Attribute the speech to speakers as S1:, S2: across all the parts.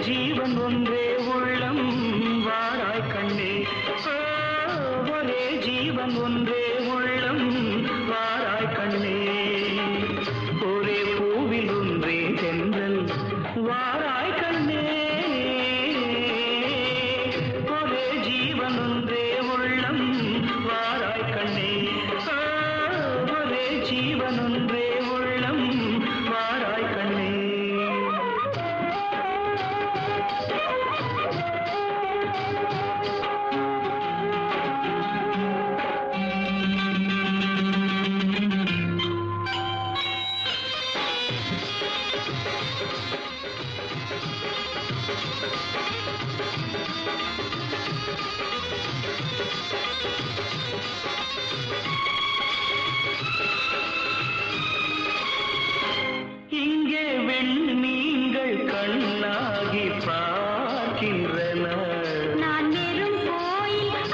S1: ஜீவன் ஒன்றே உள்ளம் வாராய் கண்ணே ஒரே ஜீவன் ஒன்றே உள்ளம் வாராய் கண்ணே ஒரே பூவில் ஒன்றே தென்றல் வாராய் கண்ணே ஒரே ஜீவன் ஒன்றே உள்ளம் வாராய் கண்ணே ஒரே ஜீவன் ஒன்றே உள்ளம் வாராய் கண்ணே இங்கே வெண்மீன்கள் கண்ணாகி பார்க்கின்றன
S2: நான் வெறும் கோயில்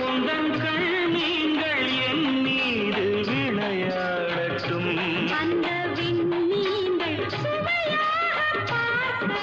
S1: உந்தன் கண்மீன்கள் என் மீது விளையாடட்டும்
S2: அந்த விண்மீன்கள் சுவையாக பார்க்க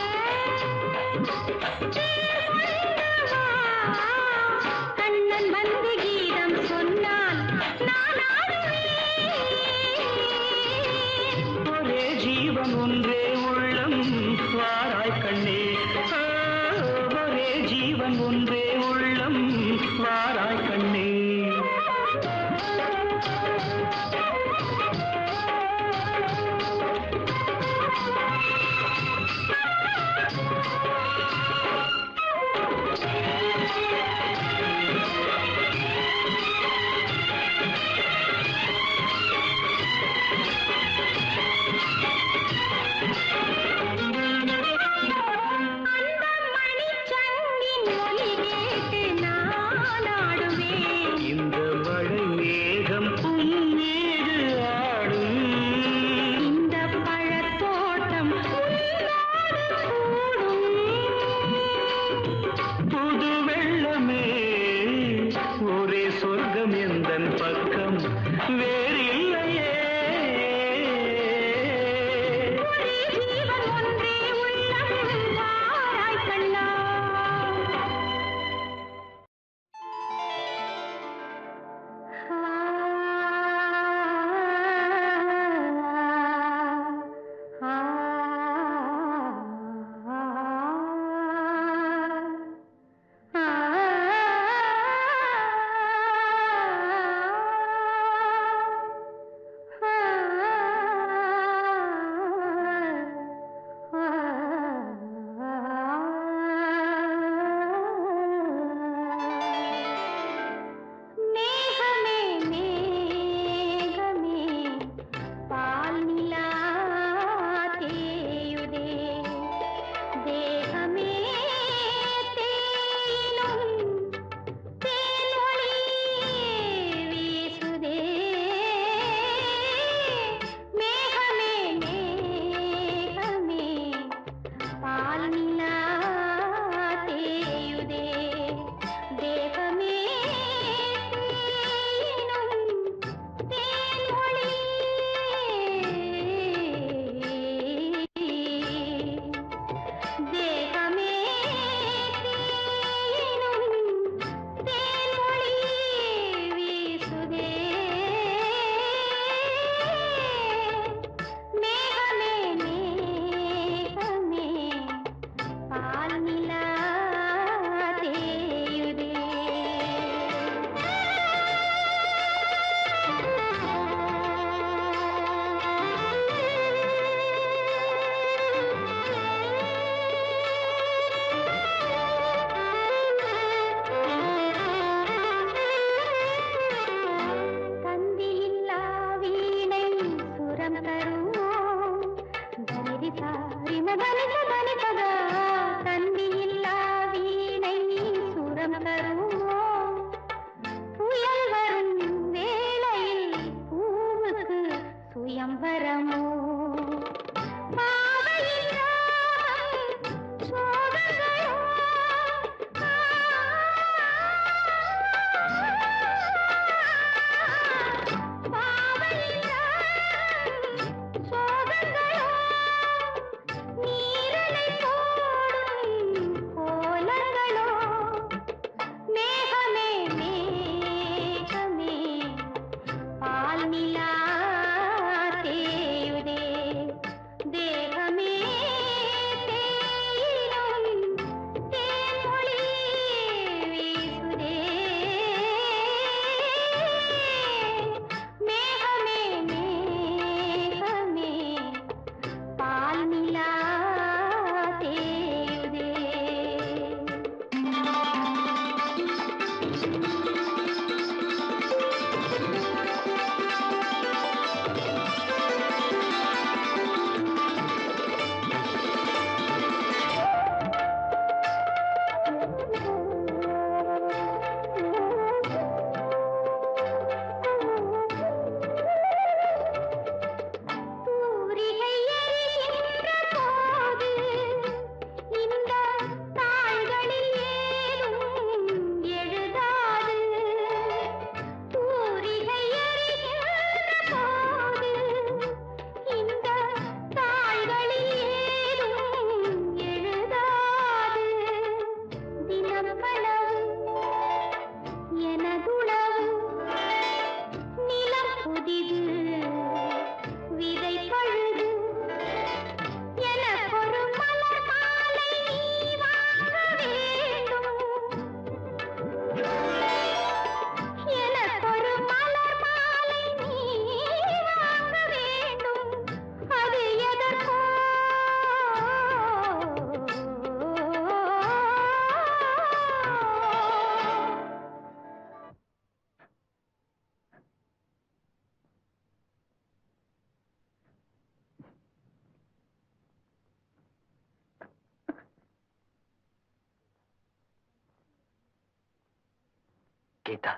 S3: கீதா,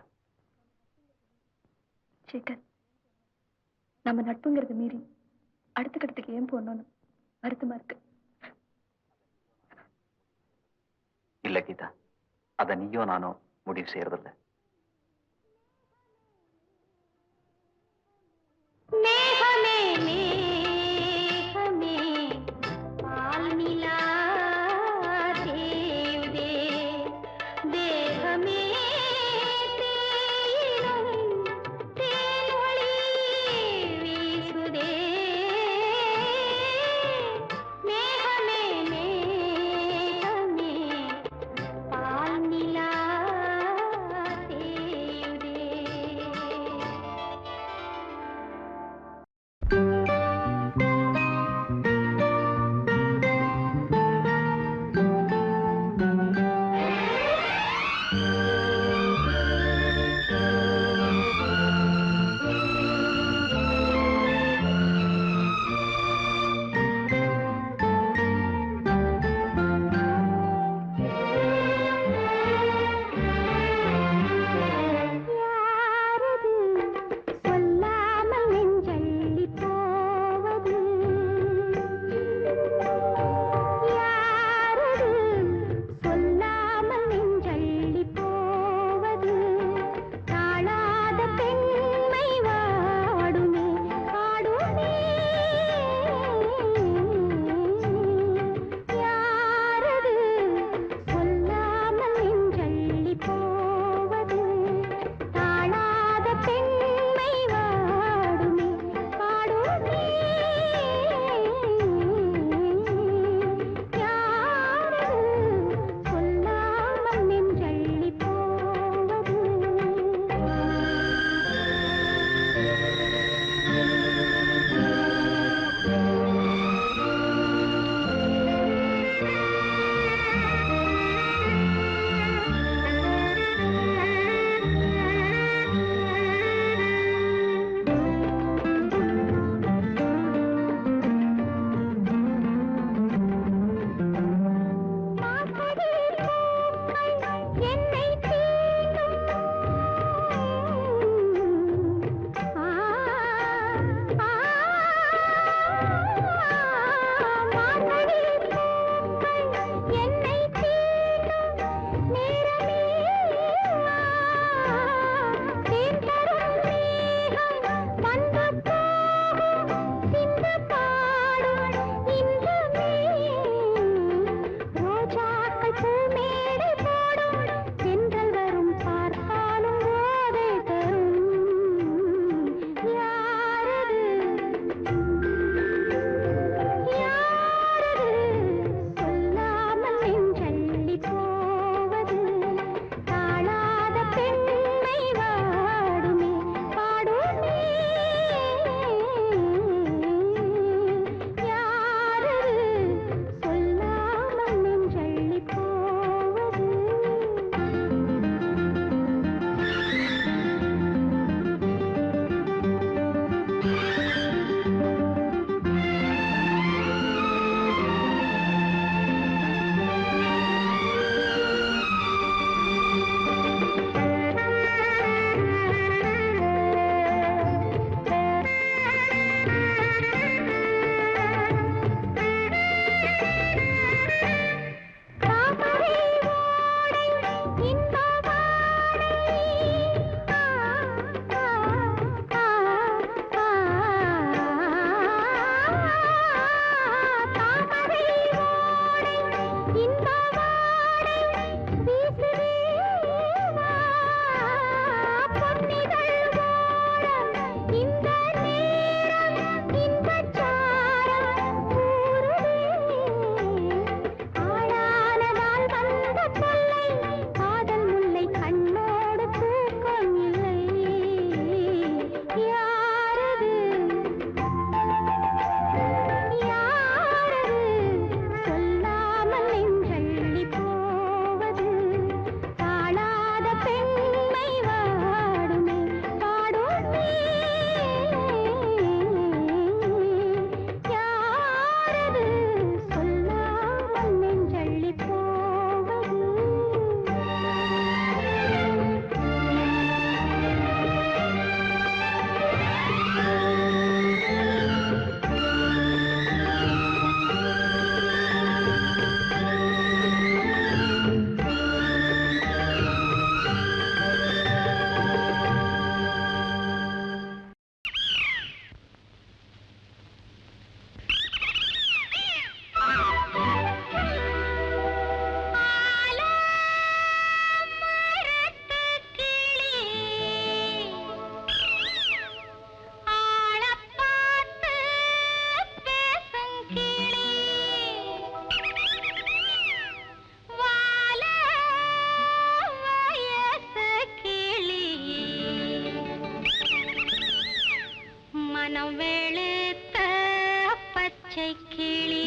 S3: சேகர், நம்ம நட்புங்கிறத மீறி அடுத்த கட்டத்துக்கு ஏன் போகணும்னு வருத்தமா இருக்கு.
S4: இல்ல கீதா, அத நீயோ நானோ முடிவு செய்யறதில்ல.
S2: பச்சை கிளி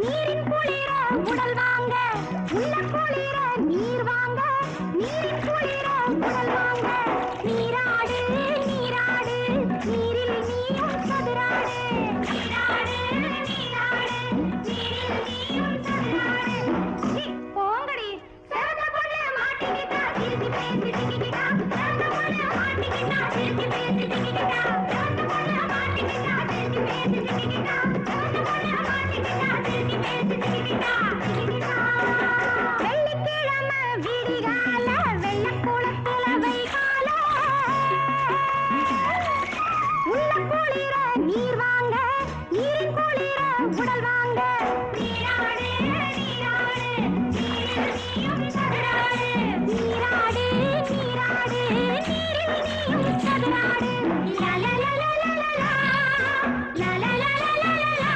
S2: நீரின் குளிர உடல் வாங்க உள்ள குளிர நீர் வாங்க நீரின் குளிர உடல் வாங்க நீராடு நீராடு நீரில் நீயும் சதுராடு நீராடு நீராடு நீரில் நீயும் சதுராடு போங்கடி சேவத்த பொண்ணு மாட்டிக்கிட்டா திருப்பி பேசி திக்கிட்டா சேவத்த பொண்ணு மாட்டிக்கிட்டா திருப்பி பேசி திக்கிட்டா சேவத்த பொண்ணு மாட்டிக்கிட்டா திருப்பி பேசி திக்கிட்டா சேவத்த பொண்ணு மாட்டிக்கிட்டா திருப்பி பேசி திக்கிட்டா வெள்ளிக்கிழமை விடிகால வெள்ளக்குளத்துல வைகால உள்ள குளிர நீர் வாங்க நீரின் குளிர உடல் வாங்க நீராடு நீராடு நீரில் நீயும் சதுராடு நீராடு நீராடு நீரில் நீயும் சதுராடு லலலலலலலா லலலலலலலா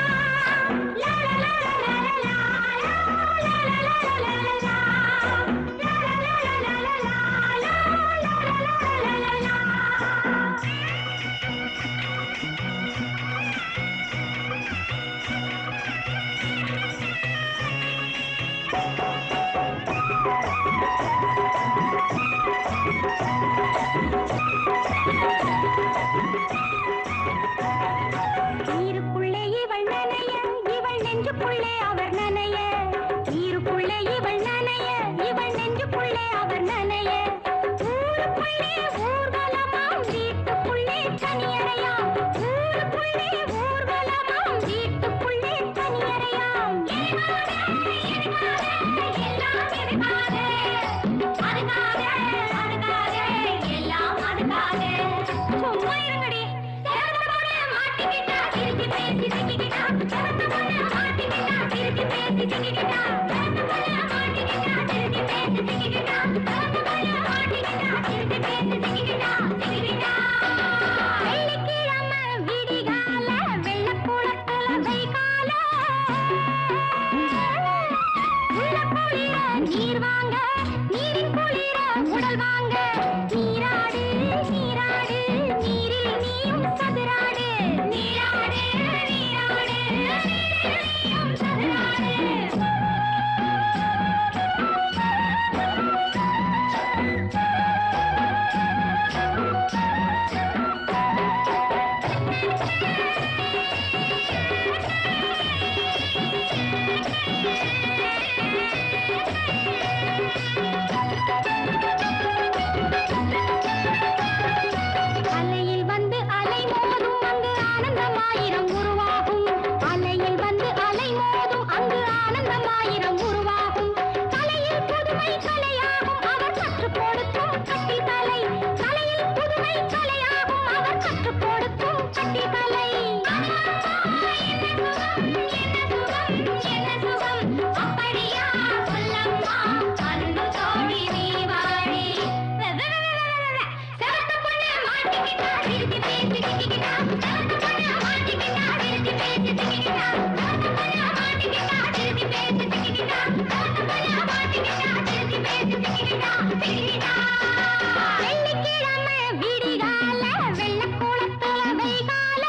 S2: லலலலலலலா லலலலலலலா ஈருக்குள்ளே இவள் நனைய இவள் நெஞ்சுக்குள்ளே அவர் நனைய ஈருக்குள்ளே இவள் நனைய இவள் நெஞ்சுக்குள்ளே அவர் நனைய ஊருக்குள்ளே ஊர்வலமாம் வீட்டுக்குள்ளே தனியறையாம் ஊருக்குள்ளே ஊர்வலமாம் வீட்டுக்குள்ளே தனியறையாம் எல்லாம் எதுக்காக அதுக்காக அதுக்காக எல்லாம் அதுக்காக சும்மா இருங்கடி சேவத்த பொண்ணு மாட்டிக்கிட்டா திருப்பி பேசி திக்கிட்டா சேவத்த பொண்ணு மாட்டிக்கிட்டா திருப்பி பேசி திக்கிட்டா சேவத்த பொண்ணு மாட்டிக்கிட்டா திருப்பி பேசி திக்கிட்டா சேவத்த பொண்ணு மாட்டிக்கிட்டா திருப்பி பேசி திக்கிட்டா திக்கிட்டா வெள்ளிக்கிழமை விடிகால வெள்ளக்குளத்துல வைகால உள்ள குளிர நீர் வாங்க நீரின் குளிர உடல் வாங்க நீராடு நீராடு நீரில் நீயும் சதுராடு நீராடு நீராடு நீரில் நீயும் சதுராடு அலையில் வந்து அலை மோதும் அங்கு ஆனந்தமாயிரம் உருவாகும் அலையில் வந்து அலை மோதும் அங்கு ஆனந்தமாயிரம் உருவாகும் கலையில் புதுமை கலையாகும் அவர் கற்றுக் கொடுக்கும் கட்டி கலை கலையில் புதுமை கலையாகும் அவர் கற்றுக் கொடுக்கும் கட்டி கலை என்ன சுகம் அப்படியா சொல்லம்மா அன்பு தோழி நீ வாழி சேவத்த பொண்ணு மாட்டிக்கிட்டா திருப்பி பேசி திக்கிட்டா சேவத்த பொண்ணு மாட்டிக்கிட்டா திருப்பி பேசி திக்கிட்டா சேவத்த பொண்ணு மாட்டிக்கிட்டா திருப்பி பேசி திக்கிட்டா சேவத்த பொண்ணு மாட்டிக்கிட்டா திருப்பி பேசி திக்கிட்டா திக்கிட்டா வெள்ளிக்கிழமை விடிகால வெள்ளக்குளத்துல வைகால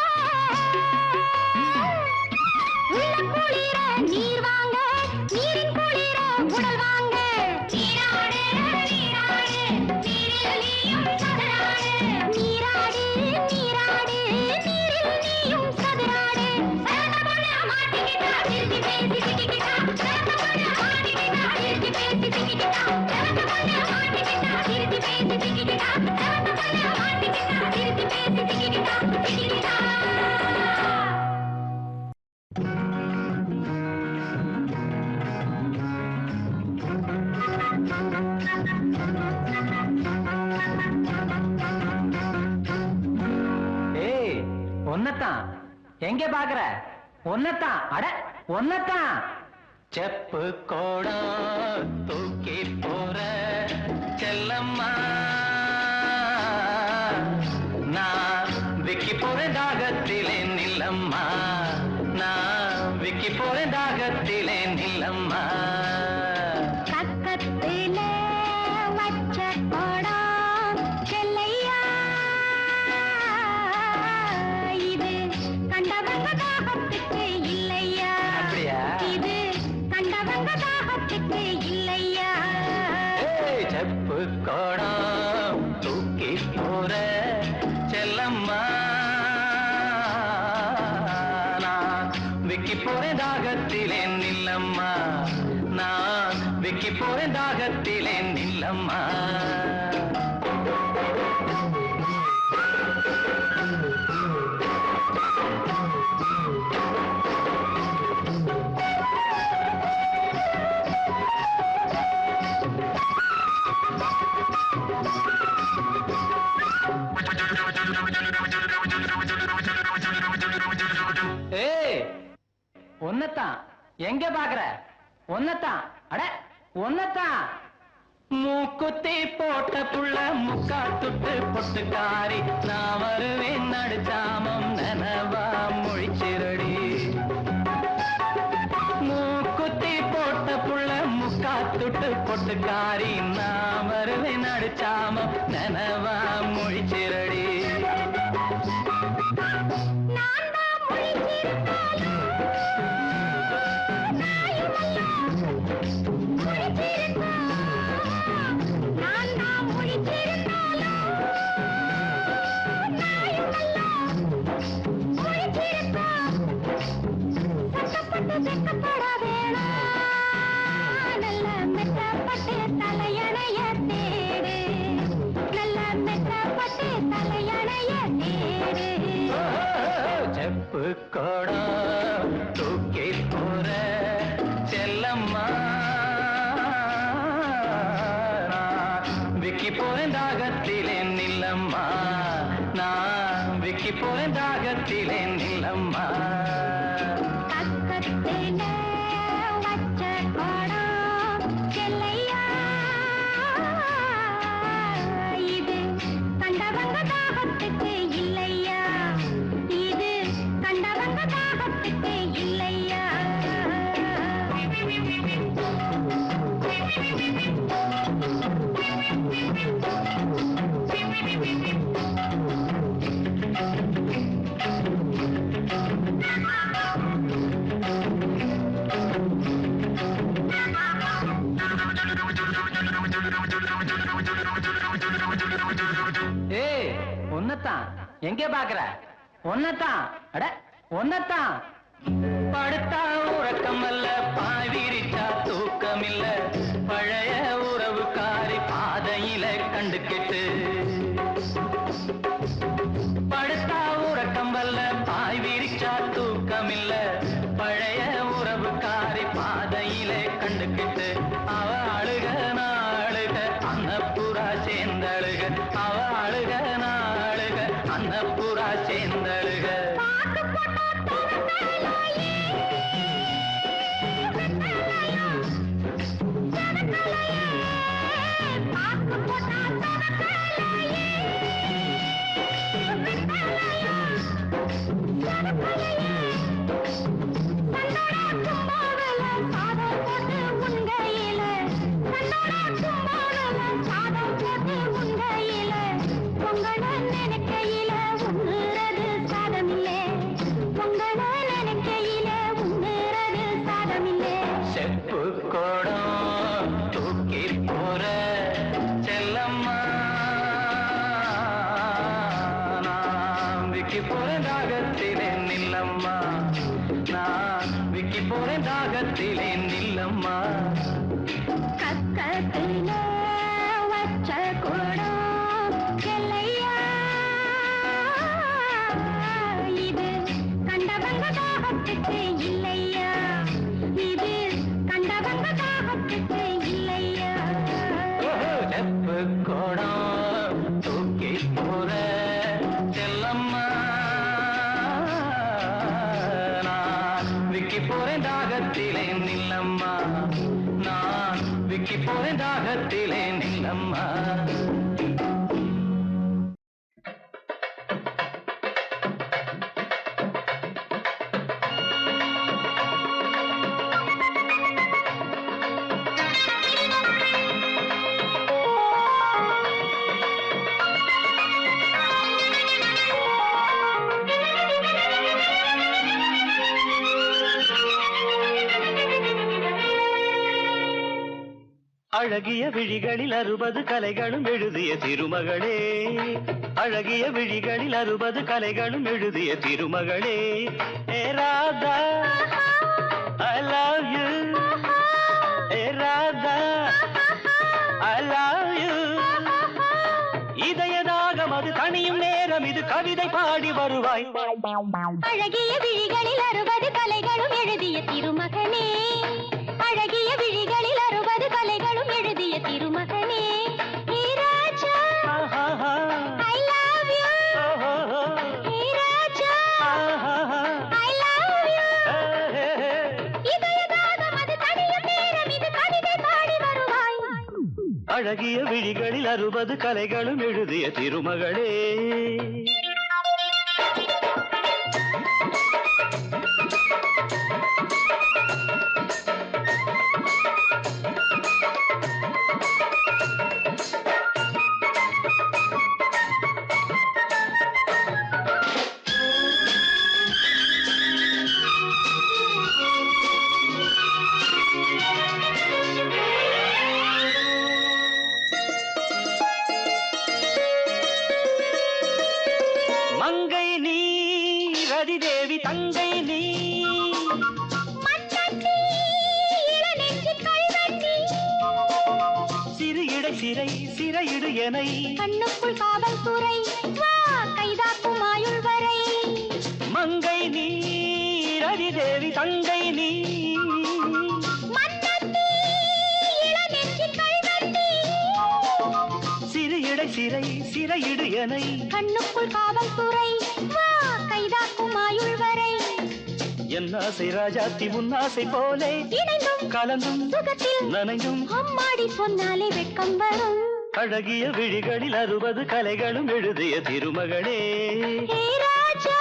S2: உள்ள குளிர நீர் வாங்க நீரின் குளிர உடல் வாங்க நீராடு நீராடு நீரில் நீயும் சதுராடு நீராடு நீராடு நீரில் நீயும் சதுராடு சேவத்த பொண்ணு மாட்டிக்கிட்டா திருப்பி பேசி திக்கிட்டா சேவத்த பொண்ணு மாட்டிக்கிட்டா திருப்பி பேசி திக்கிட்டா சேவத்த பொண்ணு மாட்டிக்கிட்டா திருப்பி பேசி திக்கிட்டா சேவத்த பொண்ணு மாட்டிக்கிட்டா திருப்பி பேசி திக்கிட்டா திக்கிட்டா
S1: ஏய் ஒன்னதான் எங்க பாக்குற ஒன்னதான் அட ஒன்னதான் செப்பு கோடம் தூக்கி போற செல்லம்மா நான் விக்கி போறேன் தாகத்திலே நில்லம்மா நான் விக்கி போறேன் தாகத்திலே நில்லம்மா
S2: பக்கத்தில வச்ச கோடம் செல்லையா இது கண்டவங்க தாகத்துக்கு இல்லையா
S1: அப்படியா?
S2: இது
S1: கோடம் தூக்கி போற செல்லம்மா நான் விக்கி போறேன் தாகத்திலே நில்லம்மா நான் விக்கி போறேன் தாகத்திலே நில்லம்மா ஒன்னத்தான் எங்க பாக்குற ஒன்னத்தான் அட ஒன்னத்தான் மூக்குத்தி போட்ட புள்ள முக்கா துட்டு பொட்டுக்காரி நான் வருவேன் நடுச்சாமம் நனவா மொழிச்சிரடி மூக்குத்தி போட்ட புள்ள முக்கா துட்டு பொட்டுக்காரி நான் வருவேன் நடுச்சாமம் நனவா மொழிச்சிரடி செப்பு கோடம் தூக்கி போற செல்லம்மா விக்கி போறேன் தாகத்திலே நில்லம்மா நான் விக்கி போறேன் தாகத்திலே நில்லம்மா ஒன்னத்தான் எங்க பாக்குற ஒன்னத்தான் அட ஒன்னத்தான் படுத்தா உறக்கம் அல்ல பாய்விரிச்சா தூக்கம் இல்ல பழைய உறவுக்காரி பாதையில கண்டு கெட்டு படுத்தா உறக்கம் அல்ல பாய்விரிச்சா தூக்கம் இல்ல பழைய உறவுக்காரி பாதையில கண்டு கெட்டு அவ அழுக நாளுக அன்னப்புறா சேர்ந்தழுக அவ அழுக நாளுக அன்னப்புறா சேர்ந்தழுக செப்பு கோடம் தூக்கி போற செல்லம்மா நான் விக்கி போறேன் தாகத்திலே நில்லம்மா நான் விக்கி போறேன் தாகத்திலே நில்லம்மா
S2: கக்கத்திலே வச்ச கூடம் எல்லையா இது கண்டவங்க தாகத்துக்கு இல்லையா இது கண்டவங்க தாகத்துக்கு இல்லையா
S1: செப்பு கோடம் தூக்கி போற செல்லம்மா நான் விக்கி போறேன் தாகத்திலே நில்லம்மா நான் விக்கி போறேன் தாகத்திலே நில்லம்மா அழகிய விழிகளில் 60 கலைகளும் எழுதிய திருமகளே, அழகிய விழிகளில் 60 கலைகளும் எழுதிய திருமகளே. ஏ Radha I love you, A Radha I love you. இதயதாகம் அது தனியும் நேரம் இது கவிதை பாடி வருவாய்.
S2: அழகிய விழிகளில் 60 கலைகளும் எழுதிய திருமகனே, அழகிய விழிகளில் 60 கலைகளும் எழுதிய திருமகனே. ஹே ராஜா I love you, hey Raja I love you. இதயதாகம் அது தனியும் நேரம் இது கவிதை பாடி வருவாய்.
S1: அழகிய விழிகளில் 60 கலைகளும் எழுதிய திருமகளே. மங்கை நீ ரதிதேவி தங்கை நீ,
S2: மண்ணட்டி இளநெஞ்சி கல்வெட்டி,
S1: சிறு இடை சிறை சிறையிடு எனை,
S2: கண்ணுக்குள் காவல்துறை வா கைதாக்கும் ஆயுள் வரை.
S1: மங்கை நீ ரதிதேவி தங்கை நீ,
S2: மண்ணட்டி இளநெஞ்சி கல்வெட்டி,
S1: சிறு இடை சிறை சிறையிடு எனை,
S2: கண்ணுக்குள் காவல்துறை வா கைதாக்கும் ஆயுள் வரை.
S1: என் ஆசை ராஜாத்தி உன்னாசை போலே
S2: இணைந்தும்
S1: கலந்தும்
S2: சுகத்தில்
S1: நனைந்தும்
S2: அம்மாடி சொன்னாலே வெட்கம் வரும்.
S1: அழகிய விழிகளில் 60 கலைகளும் எழுதிய திருமகளே.
S2: ஹே ராஜா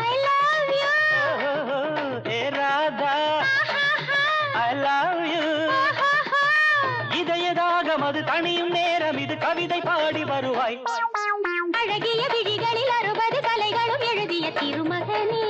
S2: I love you,
S1: A Radha I love you. இதயதாகம் அது தனியும் நேரம் இது கவிதை பாடி வருவாய்.
S2: அழகிய விழிகளில் 60 கலைகளும் எழுதிய திருமகனே.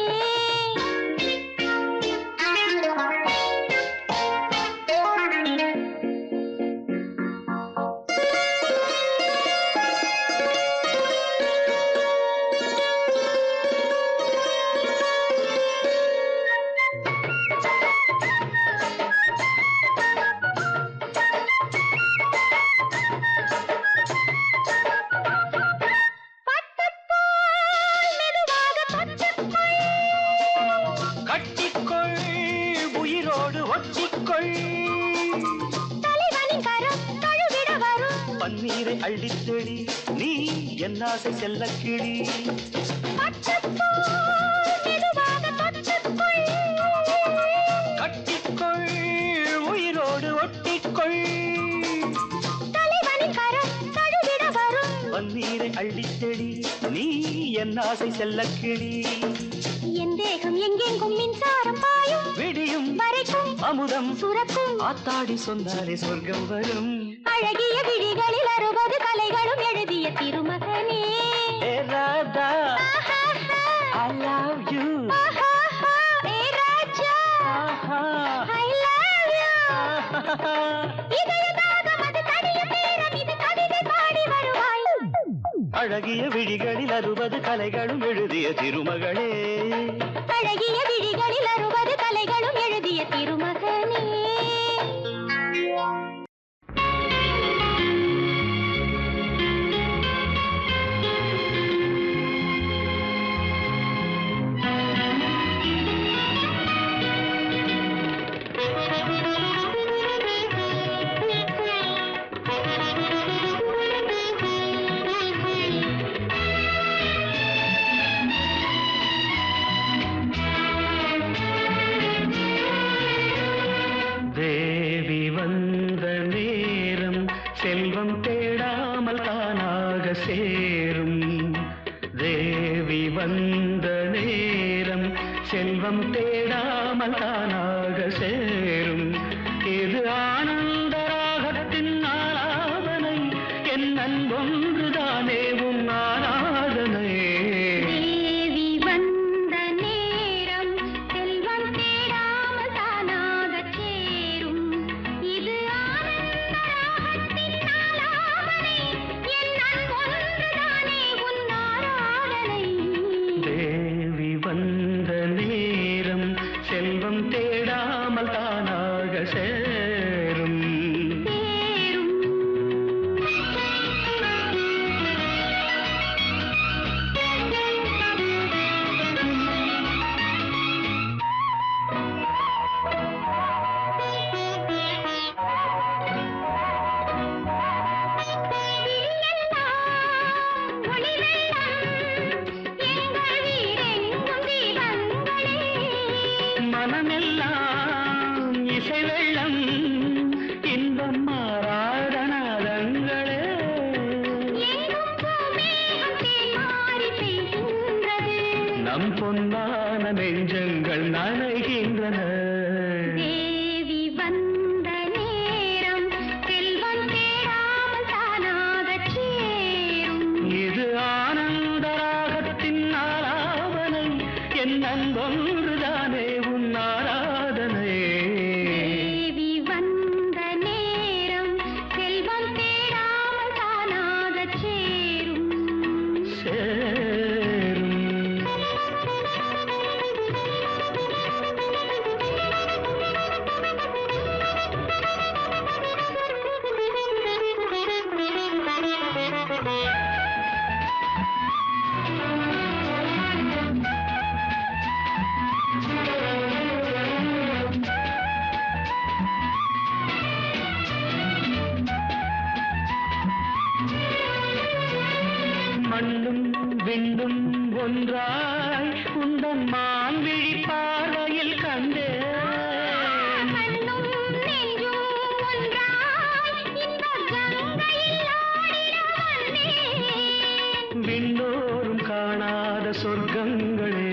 S1: கட்டிக்கொள் உயிரோடு ஒட்டிக்கொள்,
S2: தலைவனின் கரம் தழுவிட வரும்.
S1: பன்னீரை அள்ளித்தெளி நீ என் ஆசை செல்லக் கிளி. கட்டிக்கொள் உயிரோடு ஒட்டிக்கொள்,
S2: தலைவனின் கரம் தழுவிட வரும்.
S1: பன்னீரை அள்ளித்தெளி நீ என் ஆசை செல்லக் கிளி.
S2: என் தேகம் எங்கெங்கும் மின்சாரம் பாயும்,
S1: விடியும்
S2: வரைக்கும்
S1: அமுதம்
S2: சுரக்கும்.
S1: ஆத்தாடி சொன்னாலே சொர்க்கம் வரும்.
S2: அழகிய விழிகளில் 60 கலைகளும் எழுதிய திருமகனே.
S1: ஏ Radha I love you.
S2: A Raja I love you. இதயதாகம் அது தனியும் நேரம் இது கவிதை பாடி வருவாய்.
S1: அழகிய விழிகளில் 60 கலைகளும் எழுதிய திருமகளே.
S2: அழகிய விழிகளில் 60 கலைகளும் எழுதிய திருமகனே.
S1: தேவி வந்த நேரம் செல்வம் தேடாமல் தானாக சேரும். தேவி வந்த நேரம் செல்வம் தேடாமல் தானாக சேரும். இது ஆனந்த ராகத்தின் ஆராதனை, என் அன்பொன்றுதானே உன் ஆராதனை.
S2: தேவி வந்த நேரம் செல்வம் தேடாமல் தானாக சேரும். இது
S1: வந்த நேரம் செல்வம் தேடாமல் தானாக சேரும். நம் பொன்னான நெஞ்சங்கள் நனைகின்றன.
S2: தேவி வந்த நேரம் செல்வம் தேடாமல் தானாக சேரும்.
S1: இது ஆனந்த ராகத்தின் ஆலாபனை, என் அன்பொன்றுதானே உன் ஆராதனை.
S2: தேவி வந்த நேரம் செல்வம் தேடாமல் தானாக சேரும்.
S1: மண்ணும் விண்ணும் ஒன்றாய் உந்தன் மான்விழி பார்வையில் கண்டே.
S2: மண்ணும் நெஞ்சும் ஒன்றாய் இந்த கங்கையில் ஆடிட வந்தேன்.
S1: விண்ணோரும் காணாத சொர்க்கங்களே,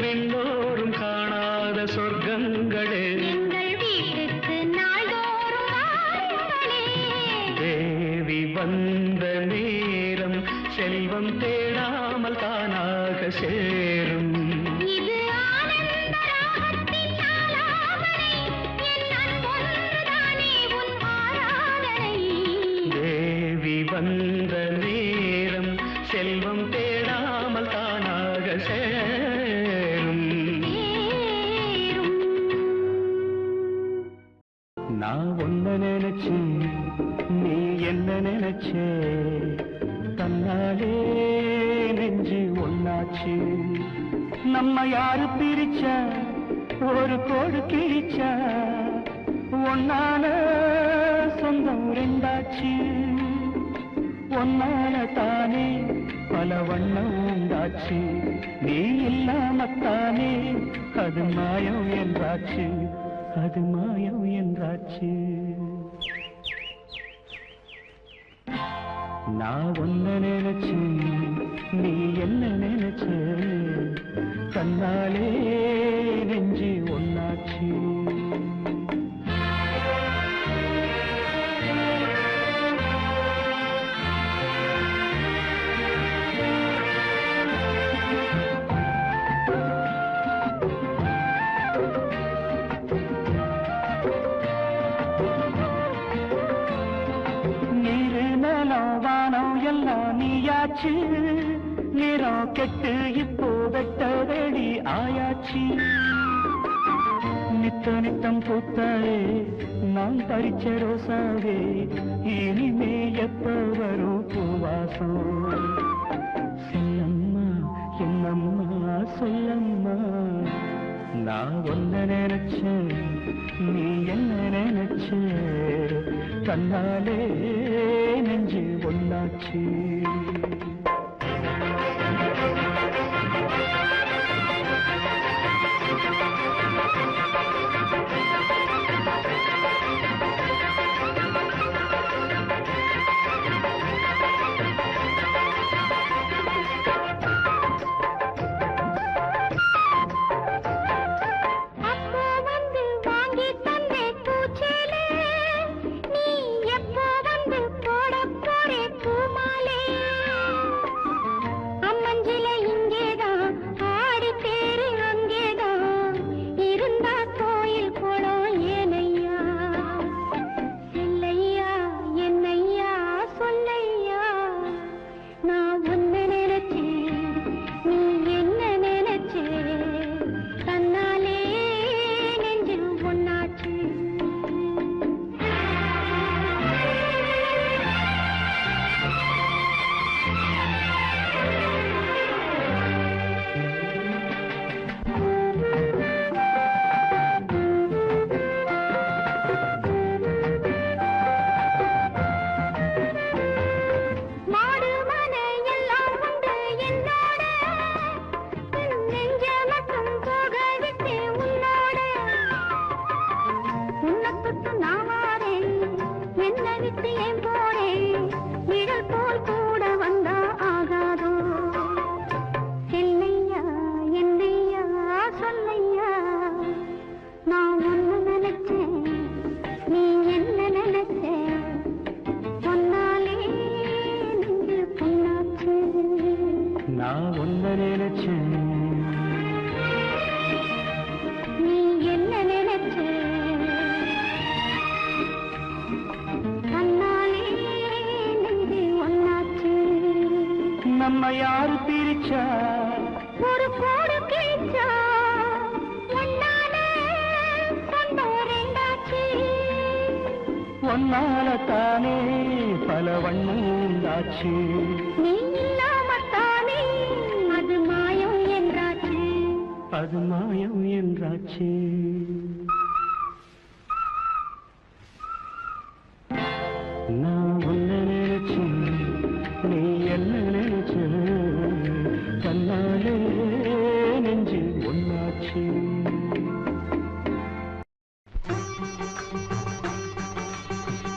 S1: விண்ணோரும் காணாத சொர்க்கங்களே,
S2: எங்கள் வீட்டுக்கு நாள்தோறும் வாருங்களே.
S1: தேவி வந்த நேரம் செல்வம் தேடாமல் தானாக சேரும்.
S2: இது ஆனந்த ராகத்தின் ஆலாபனை, என் அன்பொன்றுதானே உன் ஆராதனை.
S1: தேவி வந்த நேரம் செல்வம் தேடாமல் தானாக சேரும். நான் ஒன்ன நினைச்சு நீ என்ன நினைச்சே, தன்னாலே நெஞ்சு ஒன்னாச்சு. நம்ம யாரு பிரிச்சா ஒரு கோடு கிழிச்சா, ஒன்னால சொந்தம் ரெண்டாச்சு. ஒன்னால தானே பல வண்ணம் உண்டாச்சு. நீ இல்லாமத்தானே அது மாயம் என்றாச்சு, அது மாயம் என்றாச்சு. நான் ஒன்ன நினைச்சு நீ என்ன நினைச்ச, தன்னாலே நெஞ்சு ஒன்னாச்சு. நீயாச்சு நிறம் கெட்டு இப்போ வெட்டதடி ஆயாச்சு. நித்த நித்தம் பூத்தாலே நான் பறிச்ச ரோசாவே, இனிமே எப்ப வரும் பூவாசம். சொல்லம்மா என்னம்மா சொல்லம்மா, நான் ஒன்ன நினைச்சேன் நீ என்ன நினைச்ச, தன்னாலே நெஞ்சு ஒன்னாச்சு.
S2: நீ எப்போ வந்து போட போறே பூமாலே.
S1: பிடிச்சா
S2: ஒரு கோடு கிழிச்சா ஒன்னாலே சொந்தம் ரெண்டாச்சு.
S1: ஒன்னால தானே பல வண்ணம் உண்டாச்சு.
S2: நீ இல்லாமத்தானே அது மாயம் என்றாச்சு.
S1: அது மாயம் என்றாச்சு. நான் உன்னை நினைச்சு நீ என்ன நினைச்ச தன்னாலே நெஞ்சு ஒன்னாச்சு.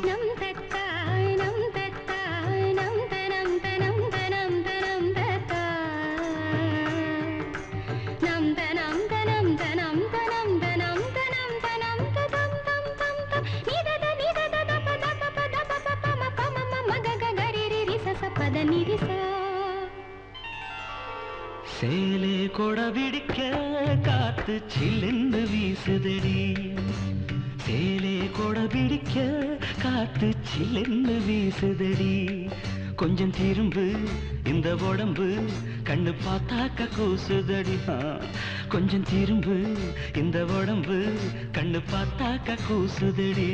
S2: நம் தத்தாய் நம் தத்தாய் நம் தனம் தனம் தனம் தனம் தத்தாய் நம் தனம் தனம் தனம் தனம் தனம் தனம் தனம் ததம் தம் தம் தம் நிதத நிதத தப தப பத பப பம பம மம கக கரிரி ரிசச பத நிரிசா.
S1: சேலே கொட பிடிக்க காத்து சில்லென்று வீசுதடி. சேலே கொட பிடிக்க காத்து சில்லென்று வீசுதடி. கொஞ்சம் திரும்பு இந்த உடம்பு கண்ணு பார்த்தாக்க கூசுதடி. கொஞ்சம் திரும்பு இந்த உடம்பு கண்ணு பார்த்தாக்க கூசுதடி.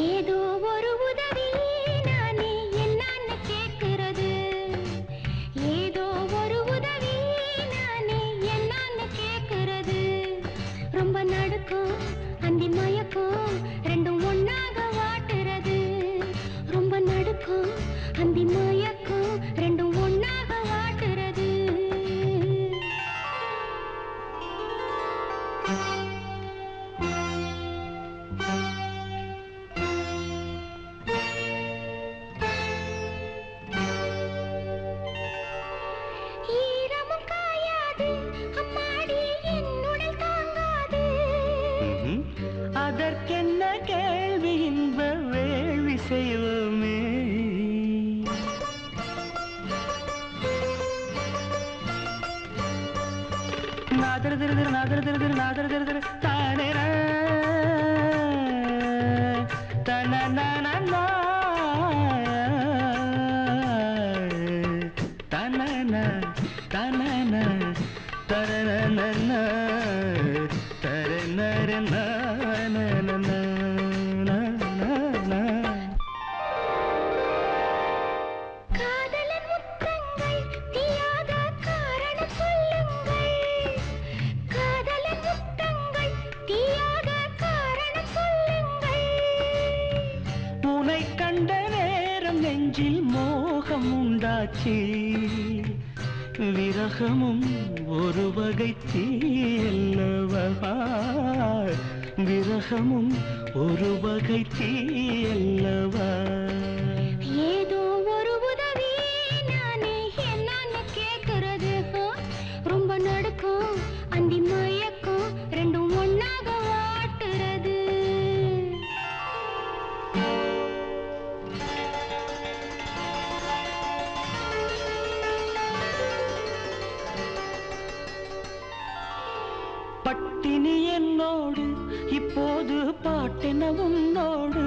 S2: ஏதோ ஒரு உதவி நானே என்னான்னு கேட்கிறது. ஏதோ ஒரு உதவி நானே என்னான்னு கேட்கிறது. ரொம்ப நடுக்கும் அந்தி மயக்கும் ரெண்டும் ஒன்னாக வாட்டுறது. ரொம்ப நடுக்கும் அந்தி மயக்கும் ரெண்டும் ஒன்னாக வாட்டுறது. ஈரமும் காயாது அம்மாடி என்னுடல் தாங்காது.
S1: அதற்கென்ன கேள்வி இன்ப வேள்வி செய்வோமே. நாதர திரு நாதர திரு நாதர திரு தானே தன தன தன தரண தரண
S2: காதலன் முத்தங்கள் தீயாத காரணம் சொல்லுங்கள். காதலன் முத்தங்கள் தீயாத காரணம் சொல்லுங்கள்.
S1: உனை கண்ட நேரம் நெஞ்சில் மோகம் உண்டாச்சு. விரகமும் ஒரு வகை தீயல்லவா. விரகமும் ஒரு வகை தீயல்லவா.
S2: ஏதோ ஒரு உதவி நானே என்னான்னு கேட்கிறது. ரொம்ப நடுக்கும் அந்தி மயக்கும் ரெண்டும் ஒன்னாக வாட்டுறது.
S1: பட்டினி என்னோடு இப்போது பாட்டென உன்னோடு.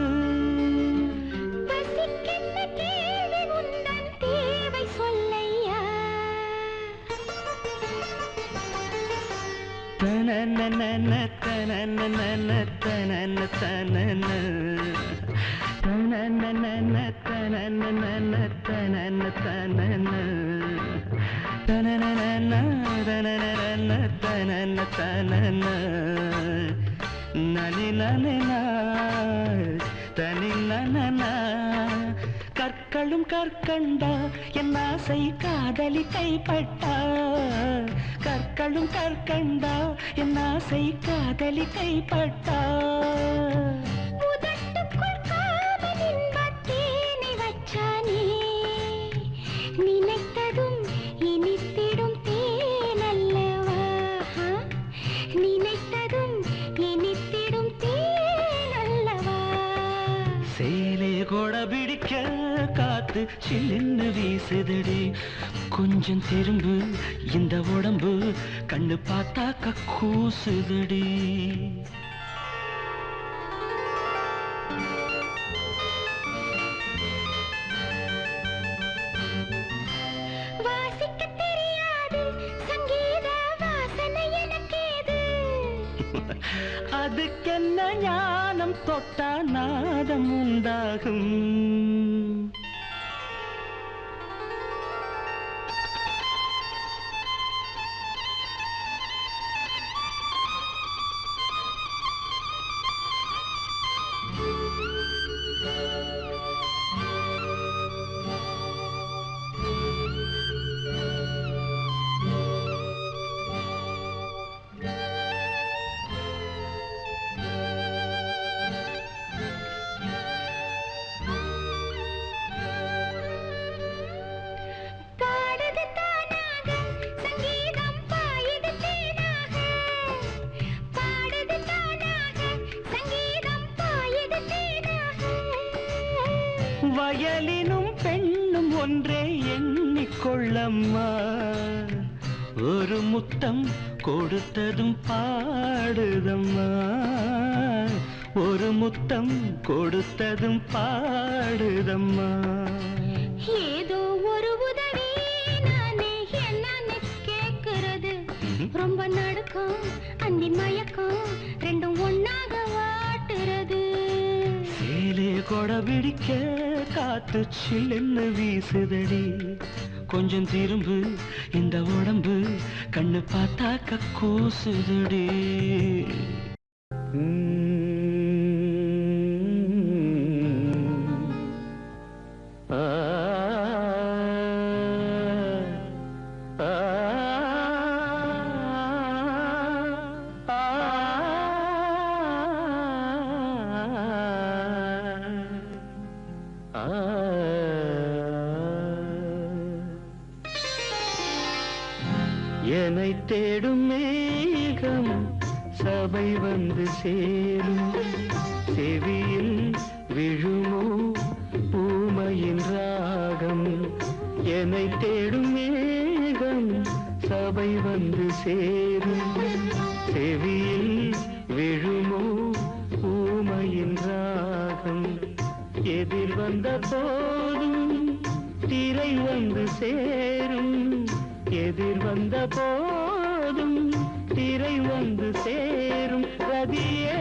S2: பசிக்கென்ன கேள்வி உந்தன் தேவை சொல்லையா.
S1: தனனனன தனனனன தனன தனன தனனனன தனனனன தனன தனன தனனனன தனனனன தனன தனன நனி நனனா தனி நனனா. கற்களும் கற்கண்டா என் ஆசை காதலி கைப்பட்டா. கற்களும் கற்கண்டா என் ஆசை காதலி கைப்பட்டா.
S2: முதட்டுக்குள் காமன் இன்பத் தேனை வச்சானே. நினைத்ததும் இனித்திடும் தேனல்லவா. நினைத்ததும் இனித்திடும் தேனல்லவா.
S1: சேலே கொட பிடிக்க காத்து சில்லுன்னு வீசுதடி. கொஞ்சம் திரும்பு இந்த உடம்பு கண்ணு பார்த்தாக்க கூசுதடி.
S2: வாசிக்க
S1: அதுக்கென்ன ஞானம் தொட்டா நாதம் உண்டாகும். வயலினும் பெண்ணும் ஒன்றே எண்ணிக்கொள்ளம்மா. ஒரு முத்தம் கொடுத்ததும் பாடுதம்மா. ஒரு முத்தம் கொடுத்ததும் பாடுதம்மா.
S2: ஏதோ ஒரு உதவி நானே என்னன்னு கேட்கிறது. ரொம்ப நடுக்கம் அந்தி மயக்கம் ரெண்டும் ஒன்னாக வாட்டுறது.
S1: சேலே கொடை பிடிக்க காத்து சில்லென்னு வீசுதடி. கொஞ்சம் திரும்பு இந்த உடம்பு கண்ணு பார்த்தாக்க கூசுதடி. என்னை தேடும் மேகம் சபை வந்து சேரும். செவியில் விழுமோ பூமையின் ராகம். என்னை தேடும் மேகம் சபை வந்து சேரும். செவியில் விழுமோ பூமையின் ராகம். எதிர் வந்த போதும் திரை வந்து சேரும். எதிர் வந்த போதும் திரை வந்து சேரும். ரதியே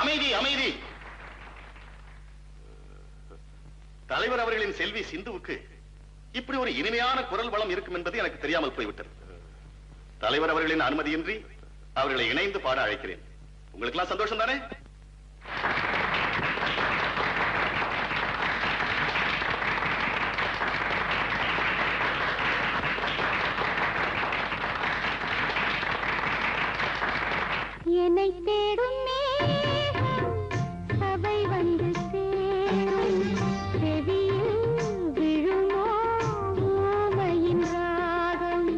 S5: அமைதி அமைதி. தலைவர் அவர்களின் செல்வி சிந்துவுக்கு இப்படி ஒரு இனிமையான குரல் வளம் இருக்கும் என்பது எனக்கு தெரியாமல் போய்விட்டது. தலைவர் அவர்களின் அனுமதியின்றி அவர்களை இணைந்து பாட அழைக்கிறேன். உங்களுக்கெல்லாம் சந்தோஷம் தானே?
S2: என்னை தேடும் சபை வந்து சேரும். செவியில் விழுமோ ஊமையின் ராகம்.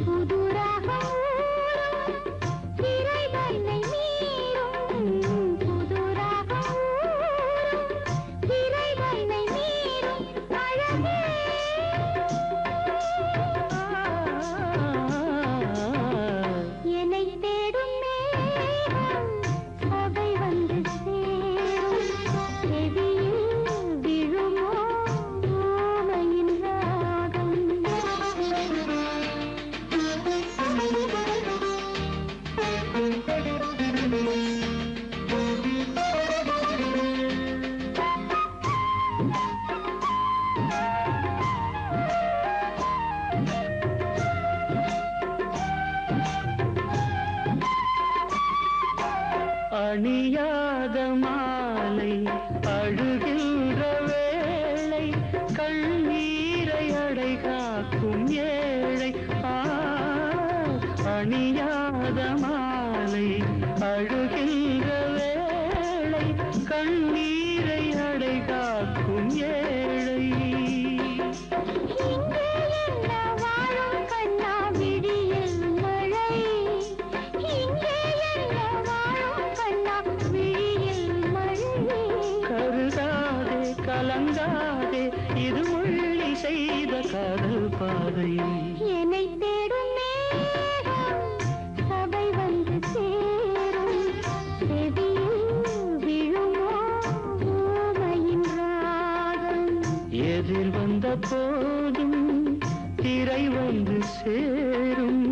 S2: புது ராகம் திரை தன்னை மீறும். புது ராகம் திரை தன்னை மீறும். அழகே என்னை தேடும் சபை வந்து சேரும். செவியில் விழுமோ ஊமையின் ராகம்.
S1: அணியாத மாலை அழுகின்ற வேளை கண்ணீரை அடை காக்கும் ஏழை. அணியாத மாலை அழுகின்ற வேளை கண்ணீரை அடை காக்கும் ஏழை.
S2: இங்கே என்ன வாழும் கண்ணா விழியில் மழை. இங்கே என்ன வாழும் கண்ணா விழியில் மழை.
S1: கருதாதே கலங்காதே இது முள்ளி செய்த காதல் பாதை.
S2: என்னை தேடும் மேகம் சபை வந்து சேரும்.
S1: போதும் திரை வந்து சேரும்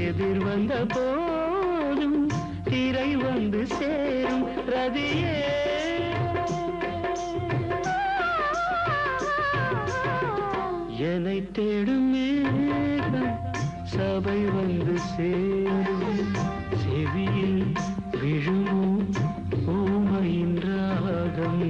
S1: எதிர் வந்த போதும் திரை வந்து சேரும் ரதியே என்னை தேடும் மேகம் சபை வந்து சேரும் செவியில் விழும் ஊமையின் ராகம்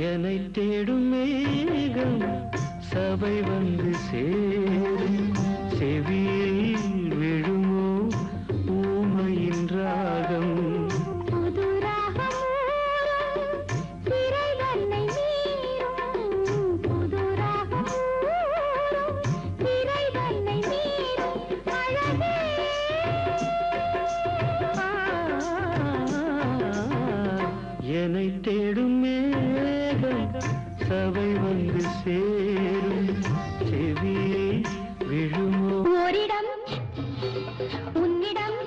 S1: என்னை தேடும் மேகம் சபை வந்து சேரும் செவியில் விழுமோ ஊமையின் ராகம் என்னை தேடும் மேகம் சபை வந்து சேரும் செவியை விழுமோ
S2: ஓரிடம் உன்னிடம்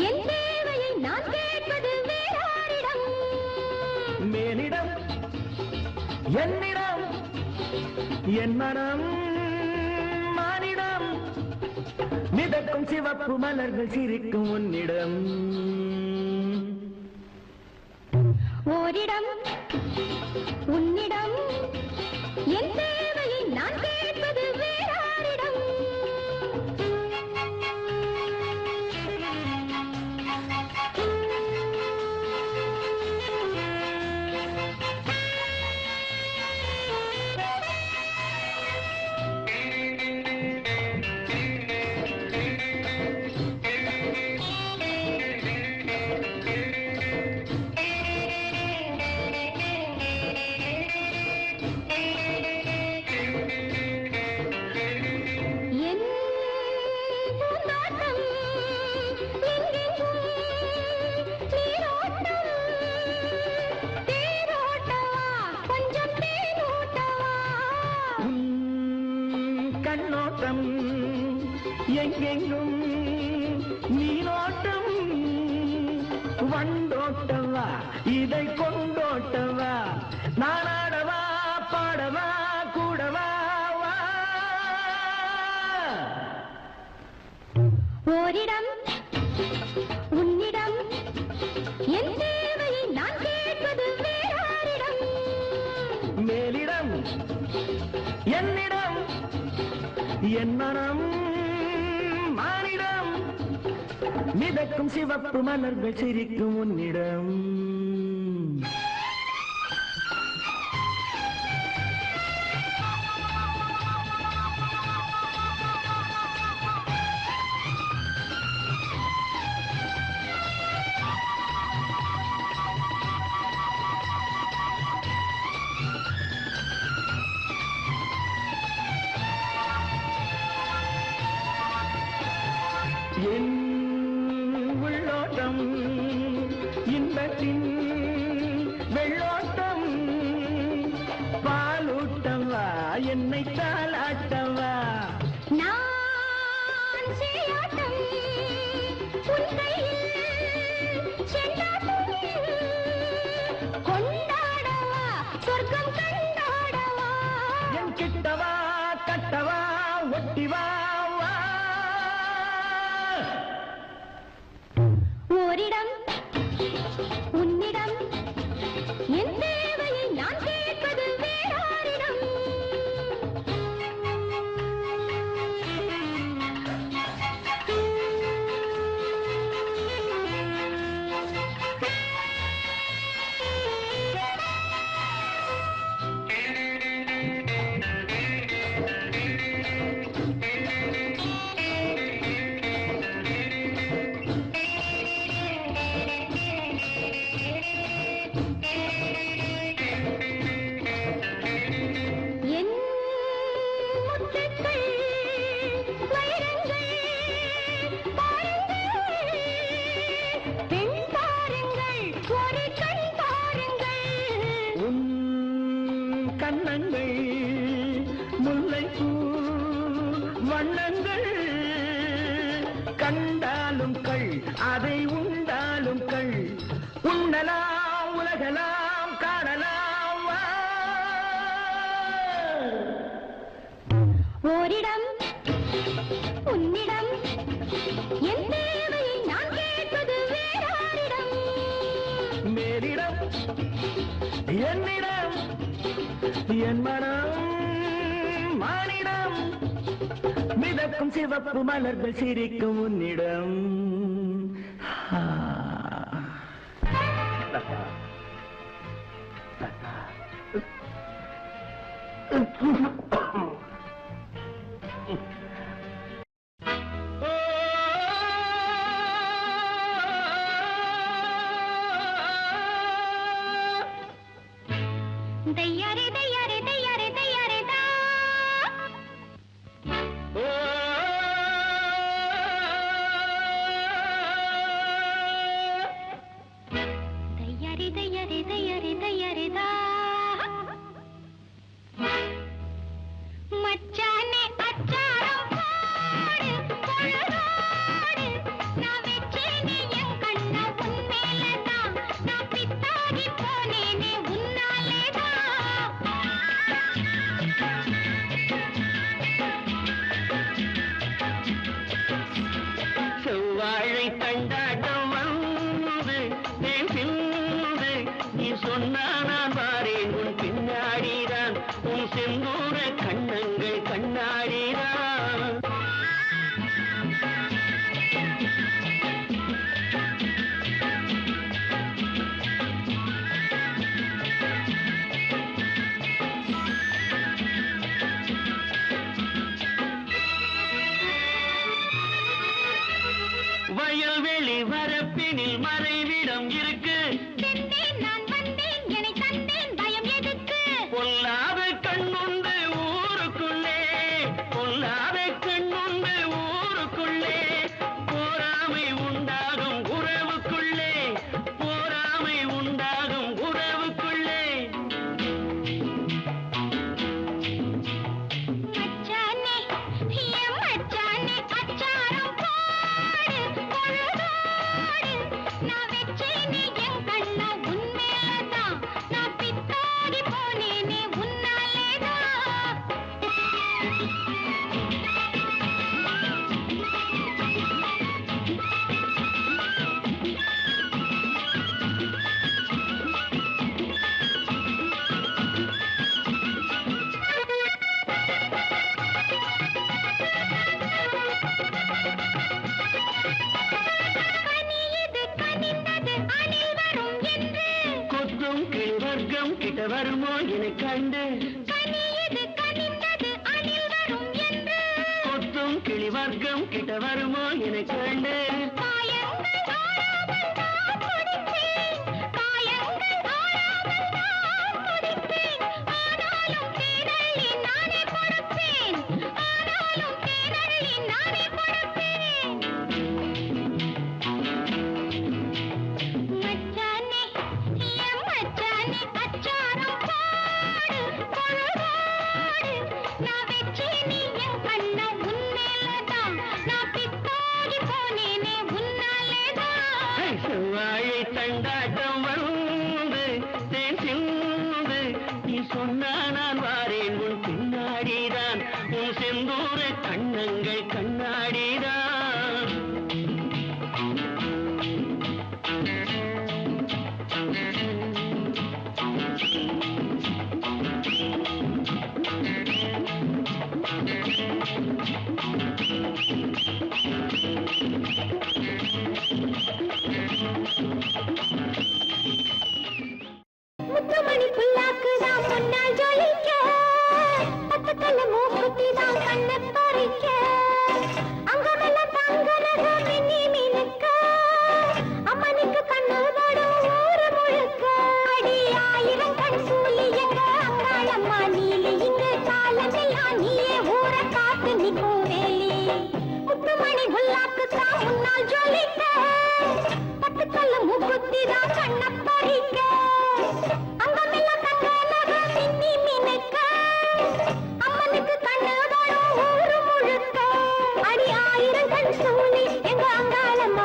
S2: என் தேவையை நான் கேட்பது வேறாரிடம்
S1: மேலிடம் என்னிடம் என் மனம் மானிடம் மிதக்கும் சிவப்பு மலர்கள் சிரிக்கும் உன்னிடம்
S2: ஓரிடம் உன்னிடம் என் தேவையை நான் கேட்பது வேறாரிடம்
S1: கண்ணோட்டம் எங்கெங்கும் நீரோட்டம் வண்டோட்டவா இதை கொண்டோட்டவா நானாடவா பாடவா கூடவா வா
S2: ஓரிடம் உன்னிடம் என் தேவையை நான் கேட்பது வேறாரிடம்
S1: மேலிடம் என்னிடம் என் மனம் மானிடம் மிதக்கும் சிவப்பு மலர்கள் சிரிக்கும் உன்னிடம் என் உள்ளோட்டம் இன்பத்தின் வெள்ளோட்டம் பாலூட்டவா என்னை தாளாட்டவா
S2: நான் செய்யாட்டம் உன் கையில் செண்டாட்டம் கொண்டாடவா சொர்க்கம் கண்டாடவா
S1: என் கிட்டவா கட்டவா ஒட்டிவா வா உண்டாலும் கள் அதை உண்டாலும் கள் உண்ணலாம் உலகலாம் காணலாம் வா.
S2: ஓரிடம் உன்னிடம் என் தேவையை நான் கேட்பது வேறாரிடம்.
S1: மேலிடம் என்னிடம் என் மனம் மானிடம் மிதக்கும் சிவப்பு மலர்கள் சிரிக்கும் உன்னிடம்.
S2: தையாரே தையாரே தையாரே தையாரே தா. தையாரே தையாரே தையாரே தையாரே தா. மச்சானே அச்சாரம் போடு பொழுதோடு நான் வெச்சேனே என் கண்ண உன் மேலதான் நான் பித்தாகி போனேனே உன்னாலேதான்.
S1: செவ்வாழை தண்டாட்டம் வந்து தேன் சிந்து நீ சொன்னா நான் வாரேன் உன் பின்னாடிதான் உன் செந்தூர கண்ணங்கள் கண்ணாடிதான். வயல்வெளி வரப்பினில் மறைவிடம் இருக்கு.
S2: சென்றேன் நான் வந்தேன் என்னை தந்தேன் பயம் எதுக்கு.
S1: பொல்லாத கண்ணுண்டு ஊருக்குள்ளே பொல்லாத கண்ணுண்டு ஊருக்குள்ளே போராமை உண்டாகும் உறவுக்குள்ளே போராமை உண்டாகும் உறவுக்குள்ளே.
S2: மச்சானே என் மச்சானே அச்சாரம் போடு பொழுதோடு நான் வெச்சேனே என் கண்ண உன் மேலதான் நான் பித்தாகி போனேனே உன்னாலேதான். கனியது கனிந்தது அணில் வரும் என்று.
S1: கொத்தும் கிளிவர்க்கம் கிட்ட வருமோ என கண்டு
S2: கனியது கனிந்தது அணில் வரும் என்று.
S1: கொத்தும் கிளிவர்க்கம் கிட்ட வருமோ என கண்டு
S2: காயங்கள் ஆறாமல் நான் துடிப்பேன். காயங்கள் ஆறாமல் நான் துடிப்பேன். ஆனாலும் தேனள்ளி நானே கொடுப்பேன். ஆனாலும் தேனள்ளி நானே கொடுப்பேன். மச்சானே என் மச்சானே அச்சாரம் போடு பொழுதோடு நான் வெச்சேனே என் கண்ண உன் மேலதான் நான் பித்தாகி போனேனே உன்னாலேதான்.
S1: செவ்வாழை தண்டாட்டம் வந்து தேன் சிந்து நீ சொன்னா நான் வாரேன் உன் பின்னாடிதான் உன் செந்தூர கண்ணங்கள் கண்ணாடிதான்.
S2: முத்துமணி புல்லாக்கு தான் முன்னால் ஜொலிக்க. பக்கத்துல மூக்குத்தி தான் கண்ணை பறிக்க. அங்கமெல்லாம் தங்க நகம் மின்னி மினுக்க. அம்மனுக்கு கண்ணு படும் ஊரு முழுக்க. அடி ஆயிரம் கண் சூலி எங்க அங்காளம்மா நீலி. இங்கு காலமெல்லாம் நீயே ஊர காத்து நிற்கும் வேலி. முத்துமணி புல்லாக்கு தான் முன்னால் ஜொலிக்க. பக்கத்துல மூக்குத்தி தான் கண்ணை பறிக்க. அங்கமெல்லாம் தங்க நகம் மின்னி மினுக்க. அம்மனுக்கு கண்ணு படும் ஊரு முழுக்க. அடி ஆயிரம் கண் சூலி எங்க அங்காளம்மா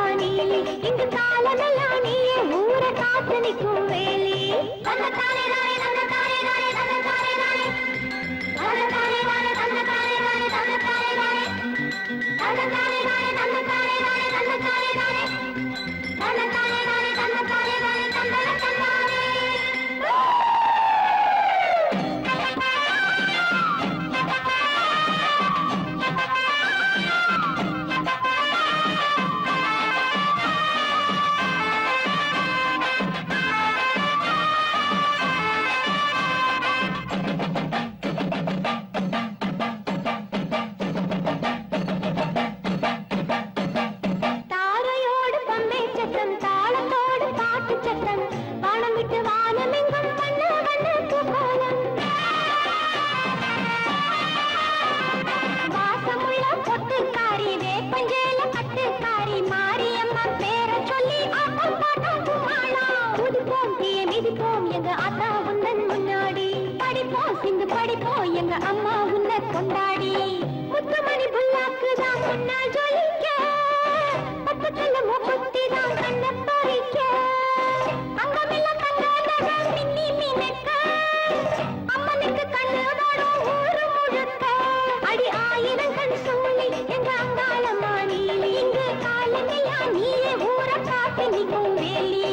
S2: மிதிப்போம் எங்க அத்தா உந்தன் முன்னாடி படிப்போம் சிந்து படிப்போம் எங்க அம்மா உன்னை கொண்டாடி முத்துமணி புல்லாக்கு தான் முன்னால் ஜொலிக்க பக்கத்துல மூக்குத்தி தான் கண்ண பறிக்க அங்கமெல்லாம் தங்க மின்னி மினக்க அம்மனுக்கு கண்ணு வரும் ஊரு முழுக்க அடி ஆயிரம் கண் சூழி எங்க அங்காளம்மா நீலி இங்கு காலமெல்லாம் நீயே ஊர காத்து நிற்கும் வேலி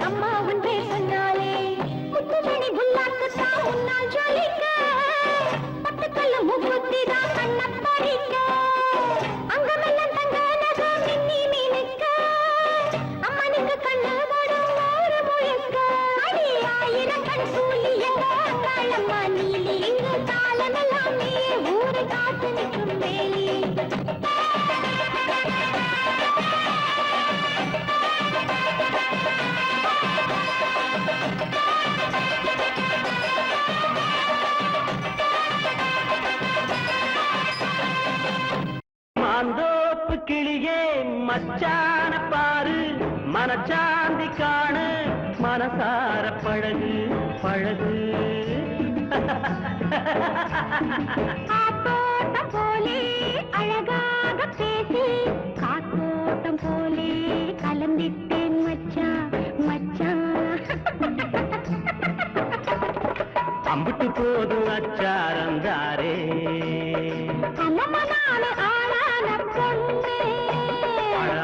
S2: அம்மா உன் பேர் சொன்னாலே முத்துமணி புல்லாக்கு தான் உன்னால் ஜொலிக்க பக்கத்துல முக்குத்தி தான் கண்ண பறிக்க அங்கமெல்லாம் தங்க நகை மின்னி மினுக்க அம்மனுக்கு கண்ணு வரும் ஊரு முழுக்க அடி ஆயிரம் கண் சூழி எங்க அங்காளம்மா நீலி இங்கு காலமெல்லாம் நீயே ஊரை காத்து நிற்கும் வேலி
S1: மாந்தோப்பு கிளியே மச்சான பாரு மனச்சாந்தி காணு மனசார பழகு பழகு
S2: காத்தோட்டம் போலே அழகாக பேசி காத்தோட்டம் போலே கலந்திட்டேன் மச்சான் மச்சான்
S1: அம்பிட்டு போதும் அச்சாரந்தாரே
S2: அம்மனான ஆளான பொண்ணு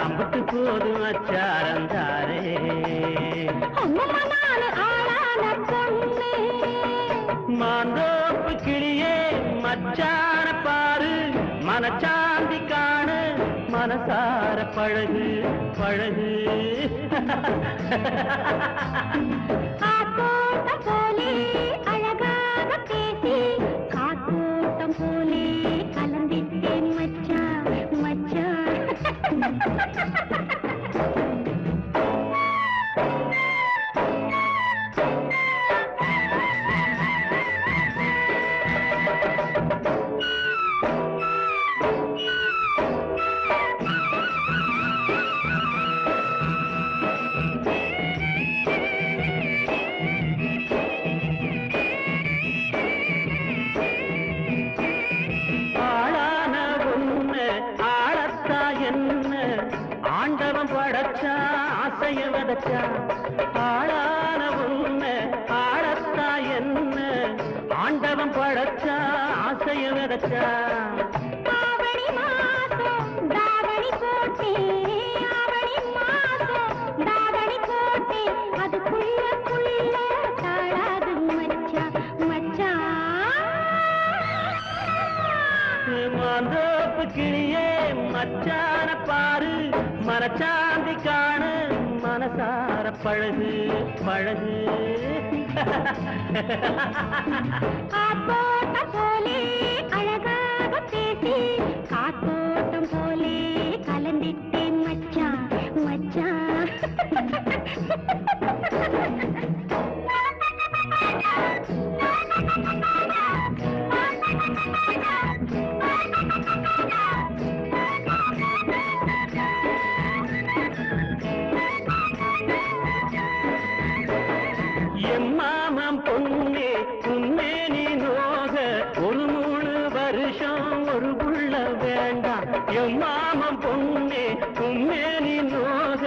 S1: அம்பிட்டு போதும் அச்சாரந்தாரே
S2: அம்மனான ஆளான பொண்ணு
S1: மாந்தோப்பு கிளியே மச்சான பாரு மனச்சாந்தி காணு மனசார பழகு பழகு
S2: காத்தோட்டம் போலே அழகாக பேசி காத்தோட்டம் போலே கலந்திட்டேன் மச்சான் மச்சான்
S1: ஆளான ஒண்ணு ஆளத்தா என்ன ஆண்டவன் படைச்சா ஆசைய விதைச்சா ஆளான ஒண்ணு ஆளத்தா என்ன ஆண்டவன் படைச்சா ஆசைய விதைச்சா
S2: ஆவணி மாசம் தாவணி போட்டே ஆவணி மாசம் தாவணி போட்டே அதுக்குள்ள தாழாது மச்சான் மச்சான்
S1: மாந்தோப்பு கிளியே மச்சான பாரு மனச்சாந்தி காணு மனசார பழகு பழகு
S2: காத்தோட்டம் போலே அழகாக பேசி காத்தோட்டம் போலே கலந்திட்டேன் மச்சான் மச்சான்
S1: எம்மாமம் பொண்ணே உன்னே நீ நோக ஒரு 3 வருஷம் ஒரு புள்ள வேண்டாம் எம்மாமம் பொண்ணே உன்னே நீ நோக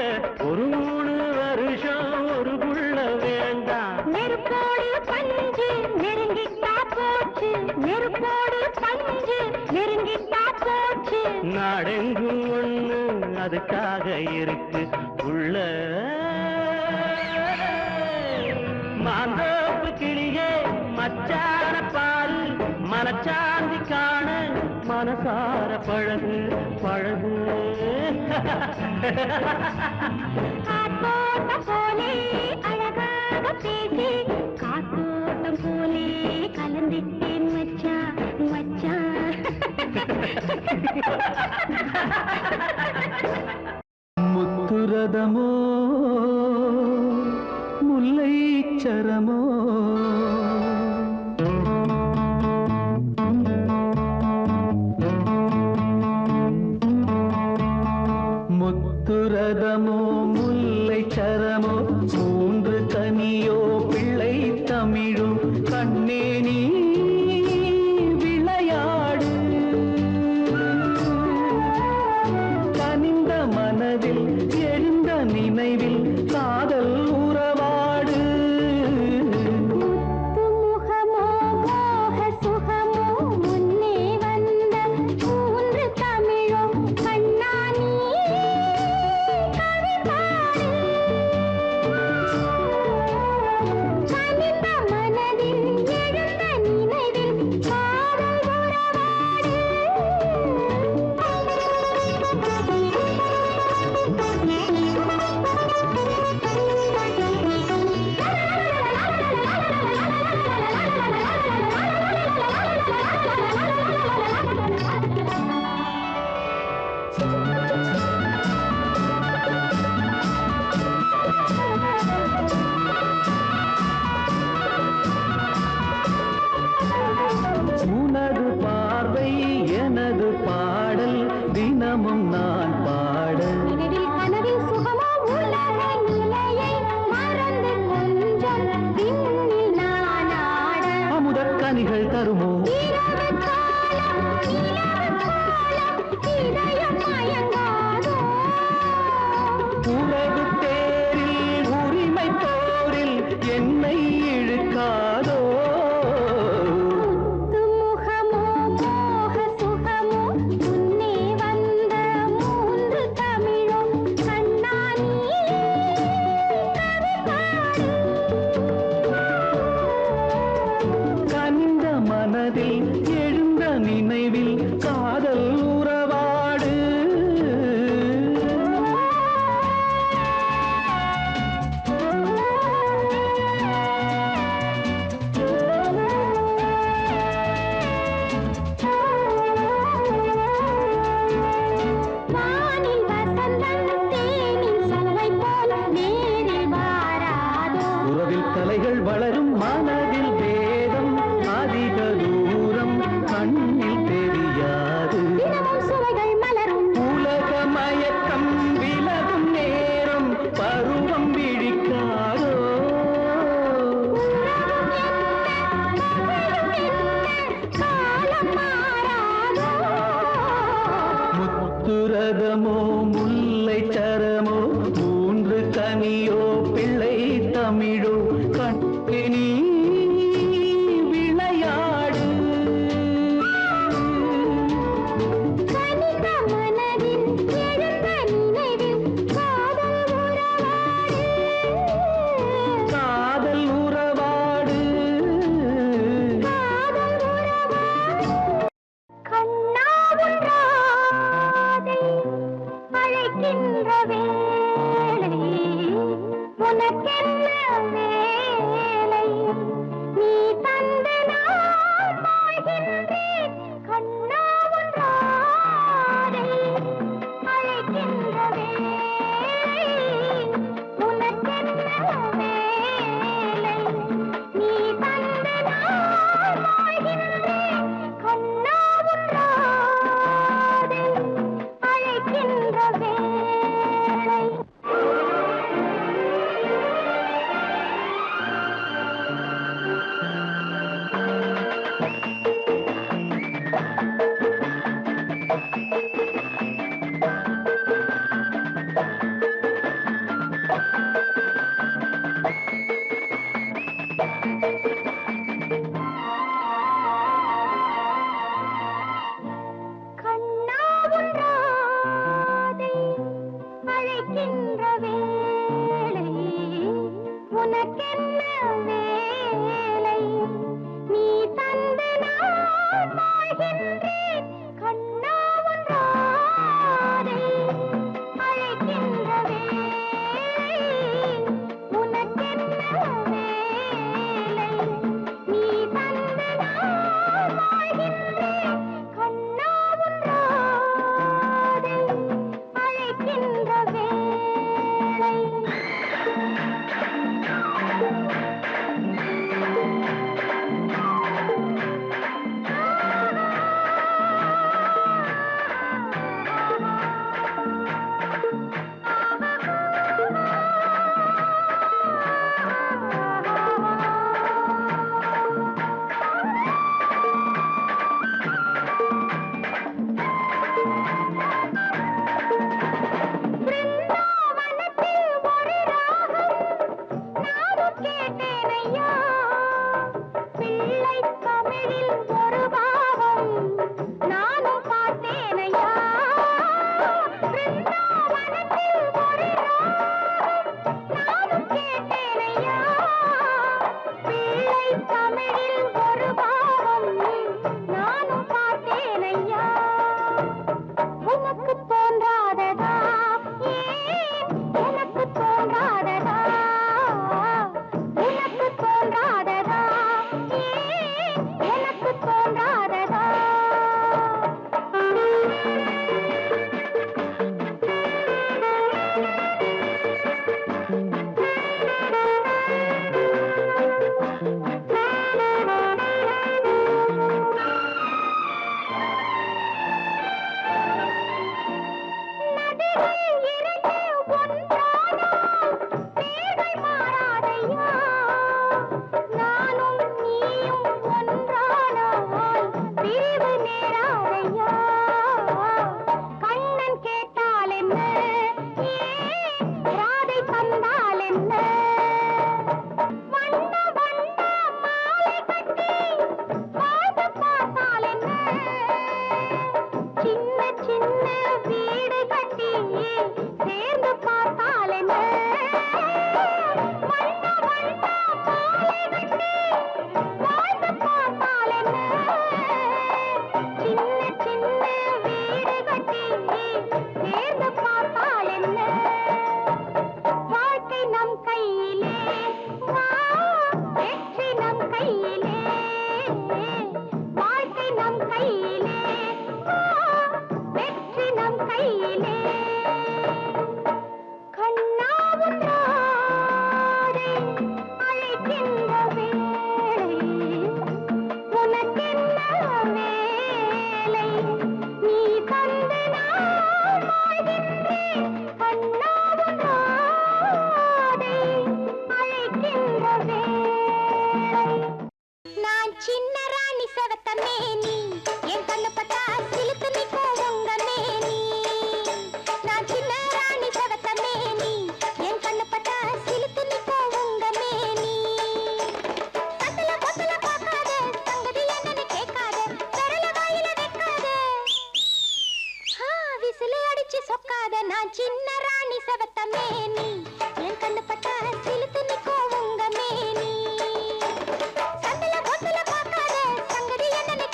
S1: ஒரு 3 வருஷம் ஒரு புள்ள வேண்டாம்
S2: நெருப்போடு பஞ்சு நெருங்கிட்டா போச்சு நெருப்போடு பஞ்சு நெருங்கிட்டா போச்சு
S1: நாடெங்கும் ஒண்ணு அதுக்காக இருக்கு உள்ள மாந்தோப்பு கிளியே மச்சான பால் மனச்சாந்தி காண மனசார பழகு பழகு
S2: காத்தோட்டம் போலே அழகாக பேசி காத்தோட்டம் போலே கலந்துட்டேன் மச்சான் மச்சான்
S1: முத்துரதமோ முல்லை சரமோ முத்துரதமோ முல்லை சரமோ மூன்று கனியோ பிள்ளை தமிழோ கண்ணே நீ விளையாடு கனிந்த மனதில் எழுந்த நினைவில் காதல் உறவாடு
S2: முகமோ மோக சுகமோ முன்னே வந்த மூன்று தமிழோ கண்ணானி கவிபாடு கனிந்த மனதில் எழுந்த நினைவில் காதல்
S1: உனது பார்வை எனது பாடல் தினமும் நான் பாட
S2: நினைவில் கனவில் சுகமோ உலக நிலையை மறந்து கொஞ்சம் விண்ணில் நான் ஆட
S1: அமுதக்கனிகள் தருமோ
S2: இரவு காலம் நிலவு கோலம் இதயம் மயங்காதோ
S1: உறவு தேரில் உரிமை போரில் என்னை இழுக்காதோ
S2: முகமோ மோக சுகமோ முன்னே வந்த மூன்று தமிழோ கண்ணானி கவிபாடு
S1: கனிந்த மனதில் எழுந்த நினைவில் காதல் உறவாடு
S2: வானில் வசந்தம் தேனின் சலவை போல நேரில் வாராதோ
S1: உறவில் கலைகள் வளரும் மனதில் வேதம் அதிக தூரம்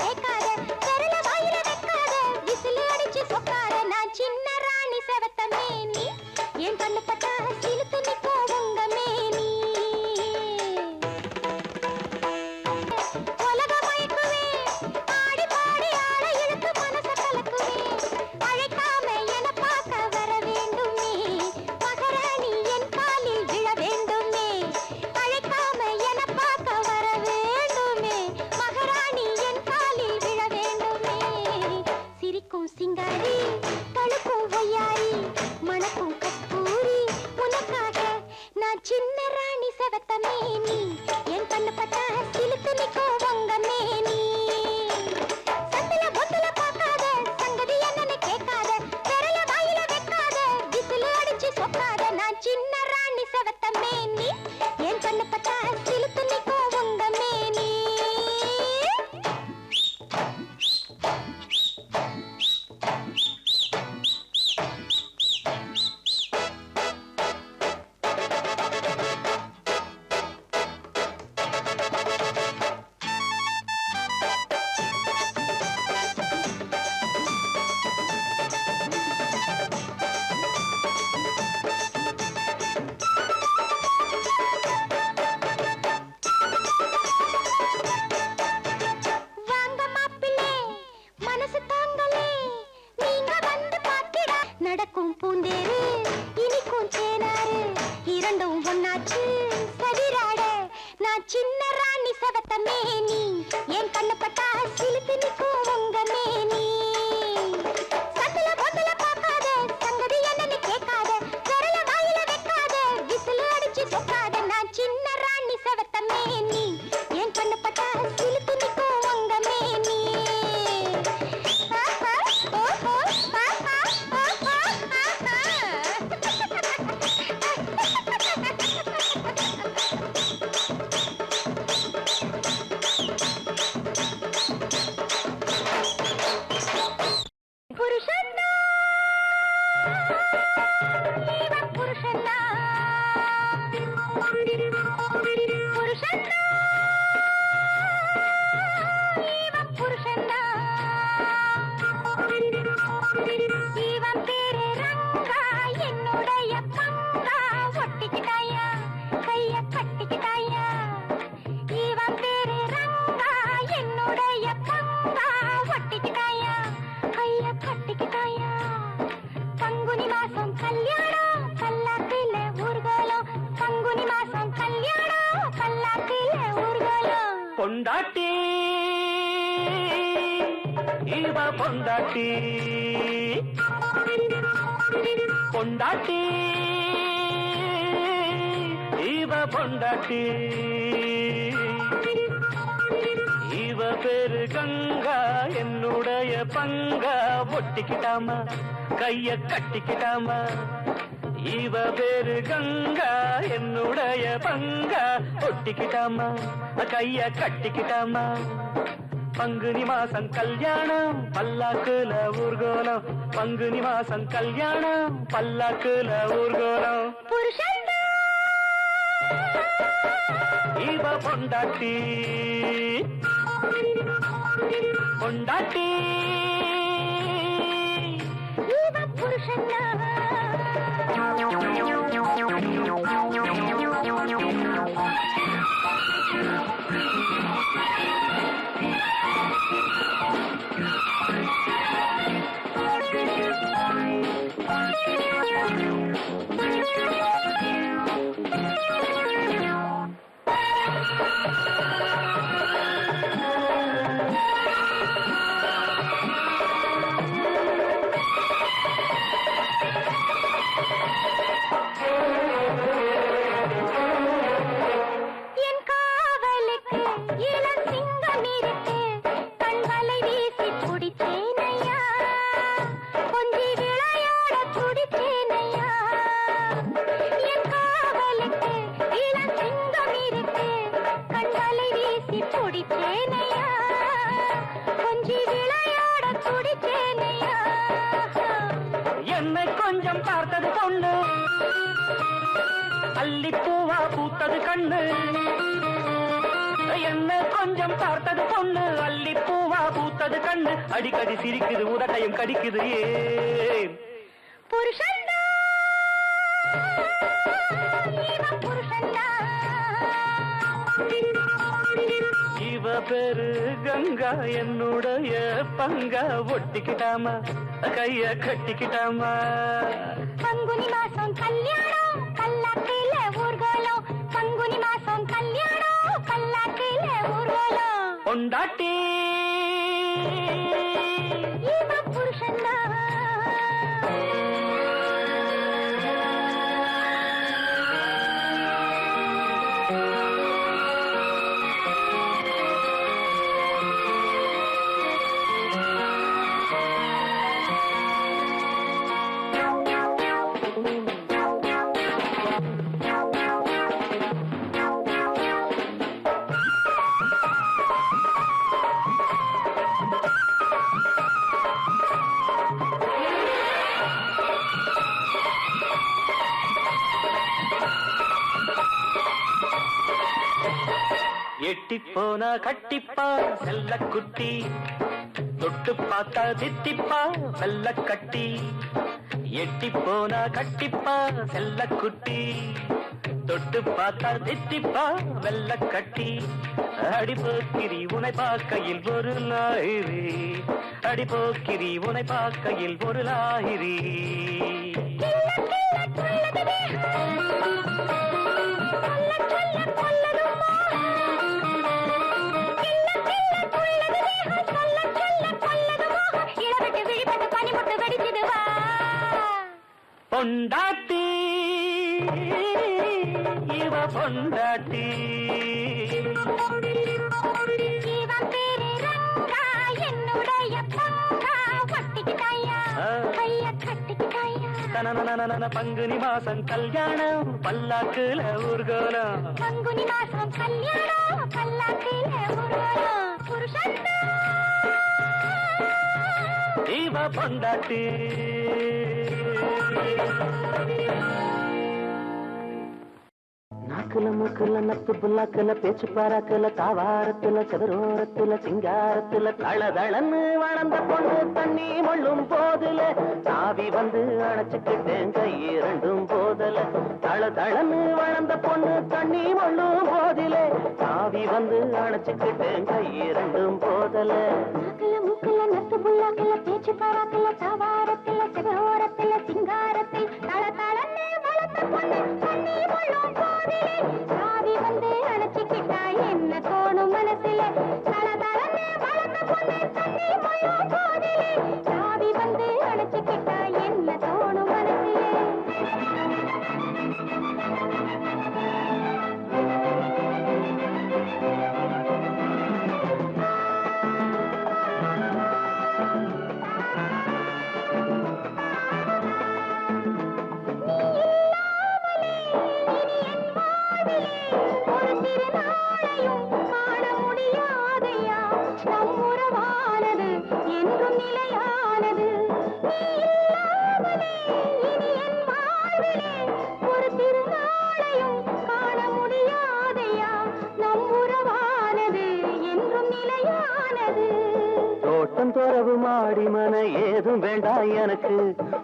S2: கேட்க சின்ன ராணி செவத்த மேனி என் கண்ணு பட்டா சிலுத்து நிற்கும் உங்க மேனி சந்தல பொந்தல பார்க்காத சங்கதி என்னன்னு கேட்காத விரல வாயில வைக்காத விசில் அடிச்சு சொக்காத நான் சின்ன ராணி செவத்த மேனி என் கண்ணு பட்டா சிலுத்து நிற்கும் உங்க மேனி ஓஹோ புருஷன்னா இவன் புருஷன்னா புருஷன்னா இவன் புருஷன்னா இவன் பேரு ரங்கா என்னுடைய பங்கா ஒட்டிக்கிட்டாயா கைய கட்டிக்கிட்டாயா இவன் பேரு ரங்கா என்னுடைய பங்கா ஒட்டிக்கிட்டாயா கைய கட்டிக்கிட்டாயா பங்குனி மாசம் கல்யாணம் பல்லாக்கில ஊர்கோலம் பங்குனி மாசம் கல்யாணம் பல்லாக்கில ஊர்கோலம்
S1: பொண்டாட்டி இவ பொண்டாட்டி பொண்டாட்டி இவ பொண்டாட்டி இவ பேரு கங்கா என்னுடைய பங்கா ஒட்டிக்கிட்டாமா கைய கட்டிக்கிட்டாமா இவ பேரு கங்கா என்னுடைய பங்கா ஒட்டிக்கிட்டாமா கைய கட்டிக்கிட்டாமா பங்குனி மாசம் கல்யாணம் பல்லாக்குல ஊர்கோலம் பங்குனி மாசம் கல்யாணம் பல்லாக்குல ஊர்கோலம்
S2: புருஷன்னா
S1: இவ பொண்டாட்டி பொண்டாட்டி
S2: இவன் புருஷன்னா என் காவலுக்கு இளம் சிங்கம் இருக்கு கண் வலை வீசி துடிச்சேனையா கொஞ்சி விளையாட துடிச்சேனையா என் காவலுக்கு இளம் சிங்கம் இருக்கு கண் வலை வீசி துடிச்சேனையா கொஞ்சி விளையாட துடிச்சேனையா
S1: என்னை கொஞ்சம் பார்த்தது பொண்ணு அல்லிப்பூவா பூத்தது கண்ணு என்ன கொஞ்சம் பார்த்தது பொண்ணு அல்லிப்பூவா பூத்தது கண்ணு அடிக்கடி சிரிக்குது உதட்டையும் கடிக்குது ஏன்
S2: புருஷன்னா இவன் புருஷன்னா
S1: இவ பேரு கங்கா என்னுடைய பங்கா ஒட்டிக்கிட்டாமா கைய கட்டிக்கிட்டாமா
S2: பங்குனி மாசம் கல்யாணம் பல்லாக்கில ஊர்கோலம் பங்குனி மாசம் கல்யாணம் பல்லாக்கில ஊர்வலம்
S1: பொண்டாட்டி
S2: இவன் புருஷன்னா
S1: எட்டி போனா கட்டிப்பா செல்ல குட்டி தொட்டு பார்த்தா தித்திப்பா வெள்ள கட்டி எட்டி போனா கட்டிப்பா செல்ல குட்டி தொட்டு பார்த்தா தித்திப்பா வெள்ள கட்டி அடிபோக்கிரி உனை பார்க்கையில் ஒரு லாயிரி அடிபோக்கிரி உனை பார்க்கையில் ஒரு லாயிரி
S2: சொல்ல
S1: பொண்டாட்டி இவ பொண்டாட்டி
S2: இவன் பேரு ரங்கா என்னுடைய பங்கா ஒட்டிக்கிட்டாயா கைய கட்டிக்கிட்டாயா
S1: தனனனனன பங்குனி மாசம் கல்யாணம் பல்லாக்குல ஊர்கோலம்
S2: பங்குனி மாசம் கல்யாணம் பல்லாக்கில ஊர்வலம் புருஷத்தா
S1: இவ பொண்டாட்டி நாக்குல மூக்குல நத்து புல்லாக்குல பேச்சு பாராக்குல தாவாரத்துல செவரோரத்துல சிங்காரத்துல தளதளன்னு வளர்ந்த பொண்ணு தண்ணி மொள்ளும் போதுல தாவி வந்து அணைச்சுக்கிட்டேன் கை இரண்டும் போதல தளதளன்னு வளர்ந்த பொண்ணு தண்ணி மொள்ளும் போதிலே தாவி வந்து அணைச்சுக்கிட்டேன் கை இரண்டும் போதல
S2: நாக்குல மூக்குல நத்து புல்லாக்குல பேச்சு பாராக்குல தாவாரத்துல செவரோரத்துல சிங்காரத்தில் தளதளன்னு வளர்ந்த பொண்ணு தண்ணி மொள்ளும் போதிலே தாவி வந்து அணைச்சுக்கிட்டா என்ன தோணும் மனசுல தளதளன்னு வளர்ந்த பொண்ணு தண்ணி மொள்ளும் போதிலே தாவி வந்து அணைச்சுக்கிட்டா என்ன தோணும் மனசுல ஒரு திருநாளையும் காண முடியாதையா நம் உறவானது என்றும் நிலையானது நீ இல்லாமலே இனி என் வாழ்விலே ஒரு திருநாளையும் காண முடியாதையா நம் உறவானது என்றும் நிலையானது
S1: தோட்டம் துறவு மாடி மன ஏதும் வேண்டாம் எனக்கு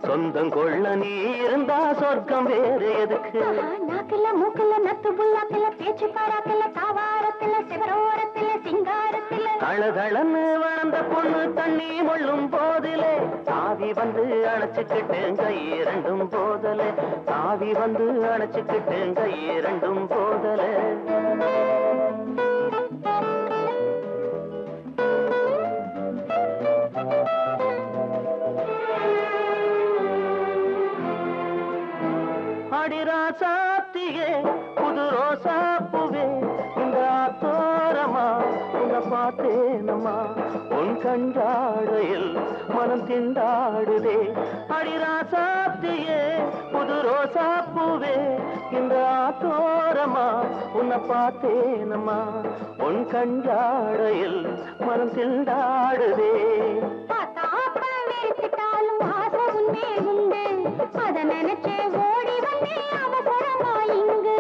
S1: சொந்தம் கொள்ள நீ இருந்தா சொர்க்கம் வேறு எதுக்கு
S2: நாக்குல மூக்குல நத்து புல்லாக்குல பேச்சு பாராக்குல தாவாரத்துல சிவரோரத்துல சிங்காரத்துல
S1: தளதளன்னு வளர்ந்த பொண்ணு தண்ணி மொள்ளும் போதிலே தாவி வந்து அணைச்சுக்கிட்டேன் கை இரண்டும் போதலே தாவி வந்து அணைச்சுக்கிட்டேன் கை இரண்டும் போதலே அடிராசாத்தியே புது ரோசாப்புவே இந்த தோரமா உன்னை பார்த்தேனம்மா உன் கண்டாடையில் மனம் திண்டாடுதே அடிராசாத்தியே புது ரோசாப்புவே இந்த தோரமா உன்னை பார்த்தேனம்மா உன் கண்டாடையில் மனம் திண்டாடுதே
S2: பாத்தாப்ப வெறுத்துட்டாலும் ஆசை உண்டே உண்டு அத நினைச்சே ஓடி வந்தே அவசரமா இங்கு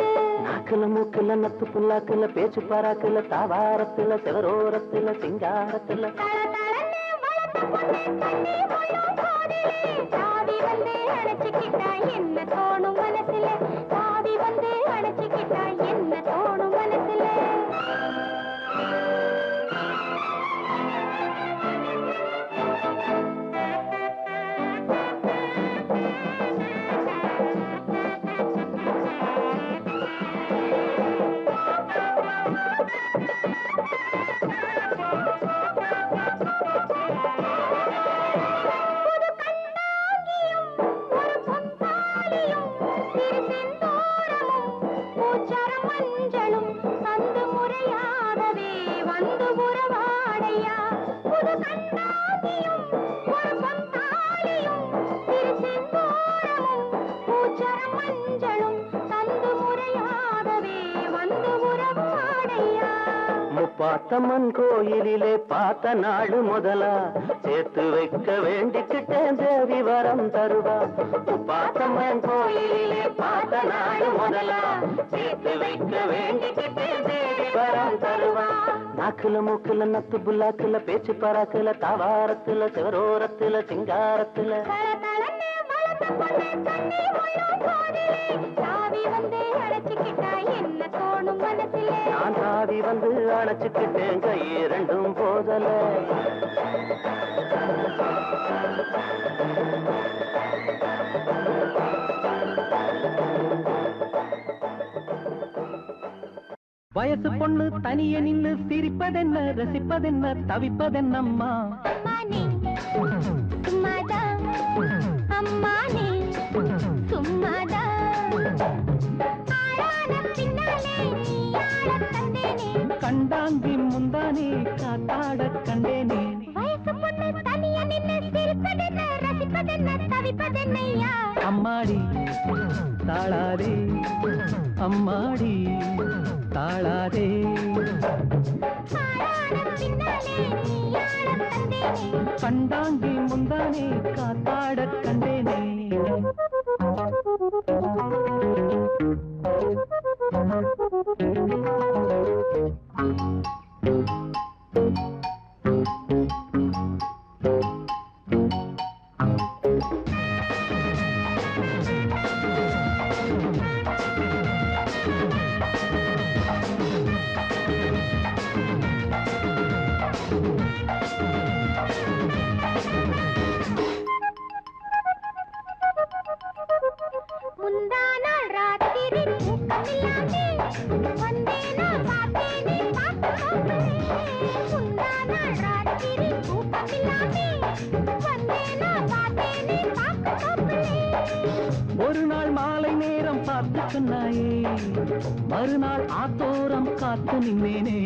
S1: நாக்குல மூக்குல நத்து புல்லாக்குல பேச்சு பாராக்குல தாவாரத்துல செவரோரத்துல சிங்காரத்துல
S2: தளதளன்னு வளர்ந்த பொண்ணு தண்ணி மொள்ளும் போதிலே தாவி வந்து அணைச்சுக்கிட்டா என்ன தோணும் மனசுல தாவி வந்து அணைச்சுக்கிட்டா என்ன தோணும் மனசுல ஒரு பொன்தாலியும் சிறு செந்தூரமும் பூச்சரம் மஞ்சளும் சந்து முறையாகவே வந்து உறவாடையா புது கண்ணாடியும் ஒரு பொன்தாலியும் சிறு செந்தூரமும் பூச்சரம் மஞ்சளும் சந்து முறையாகவே வந்து உறவாடையா
S1: முப்பாத்தம்மன் கோயிலிலே பார்த்த நாடு முதலா சேர்த்து வைக்க வேண்டிக்கிட்டேன் தேவி வரம் தருவா முப்பாத்தம்மன் கோயிலிலே பார்த்த நாடு முதலா சேர்த்து வைக்க வேண்டிக்கிட்டேன் தேவி வரம் தருவா நாக்குல மூக்குல நத்து புல்லாக்குல பேச்சு பாராக்குல தாவாரத்துல சிவரோரத்துல சிங்காரத்துல
S2: தளதளன்னு வளர்ந்த பொண்ணு தண்ணி மொள்ளும் போதிலே தாவி வந்து அணைச்சுக்கிட்டா என்ன தோணும் மனசுல
S1: நான் தாவி வந்து அணைச்சுக்கிட்டேன் கை இரண்டும் போதல வயசு பொண்ணு தனிய நின்னு சிரிப்பதென்ன ரசிப்பதென்ன தவிப்பதென்னம்மா
S2: அம்மானே சும்மாதான் அம்மானே
S1: கண்டாங்கி முந்தானே காத்தாட கண்டேனே
S2: வயசு பொண்ணு தனியா நின்னு சிரிப்பதென்ன ரசிப்பதென்ன தவிப்பதென்னையா
S1: அம்மாடி தாளாதே அம்மாடி தாளாதே
S2: ஆளான பின்னாலே நீ ஆளத் தந்தேனே
S1: கண்டாங்கி முந்தானே காத்தாட கண்டேனே
S2: முந்தானாள் ராத்திரி தூக்கமில்லாமே வந்தேனா பார்த்தேனே பார்க்கவே முந்தானாள் ராத்திரி தூக்கமில்லாமே வந்தேனா பார்த்தேனே பார்க்கவே
S1: ஒரு நாள் மாலை நேரம் பார்த்து சொன்னாயே மறுநாள் ஆத்தோரம் காத்து நின்னேனே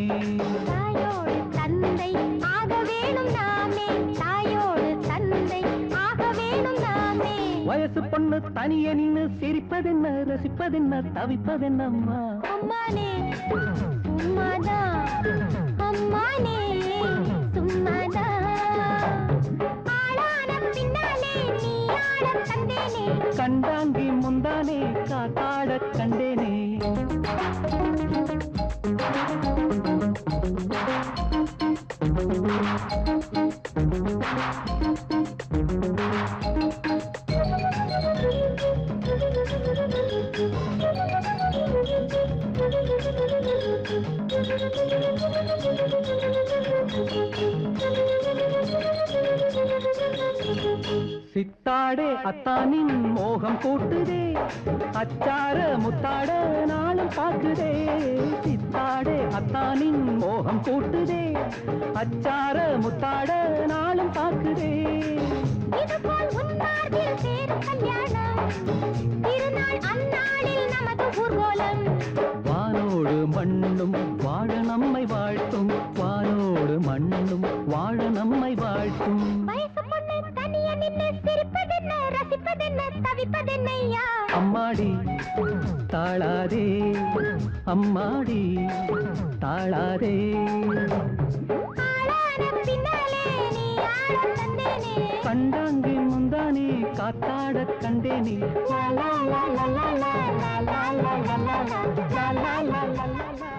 S2: தாயோடு தந்தை ஆக வேணும் நாமே தாயோடு தந்தை ஆக வேணும் நாமே
S1: வயசு பொண்ணு தனியே நின்னு சிரிப்பதென்ன ரசிப்பதென்ன தவிப்பதென்னம்மா
S2: அம்மானே சும்மாதான் அம்மானே சும்மாதான் ஆளான பின்னாலே நீ ஆளத் தந்தேனே
S1: கண்டாங்கி முந்தானே காத்தாட கண்டேனே சித்தாடே அத்தானின் மோகம் கூட்டுதே அச்சார முத்தாட நாளும் பாக்குதே சித்தாடே அத்தானின் மோகம் கூட்டுதே அச்சார முத்தாட நாளும் பாக்குதே
S2: இதுபோல் உன்மார்பில் சேரும் கல்யாணம் திருநாள் அந்நாளில் நமது ஊர்வலம்
S1: வானோடு மண்ணும் வாழ நம்மை வாழ்த்தும் வானோடு மண்ணும் வாழ நம்மை வாழ்த்தும்
S2: வயசு பொண்ணு தனியா நின்னு சிரிப்பதென்ன ரசிப்பதென்ன தவிப்பதென்னையா
S1: அம்மாடி தாளாதே அம்மாடி தாளாதே
S2: ஆளான பின்னாலே நீ ஆளத் தந்தேனே
S1: கண்டாங்கி முந்தானே காத்தாட கண்டேனே
S2: லா லா லா லா லா லா லா லா லா லா லா லா லா லா லா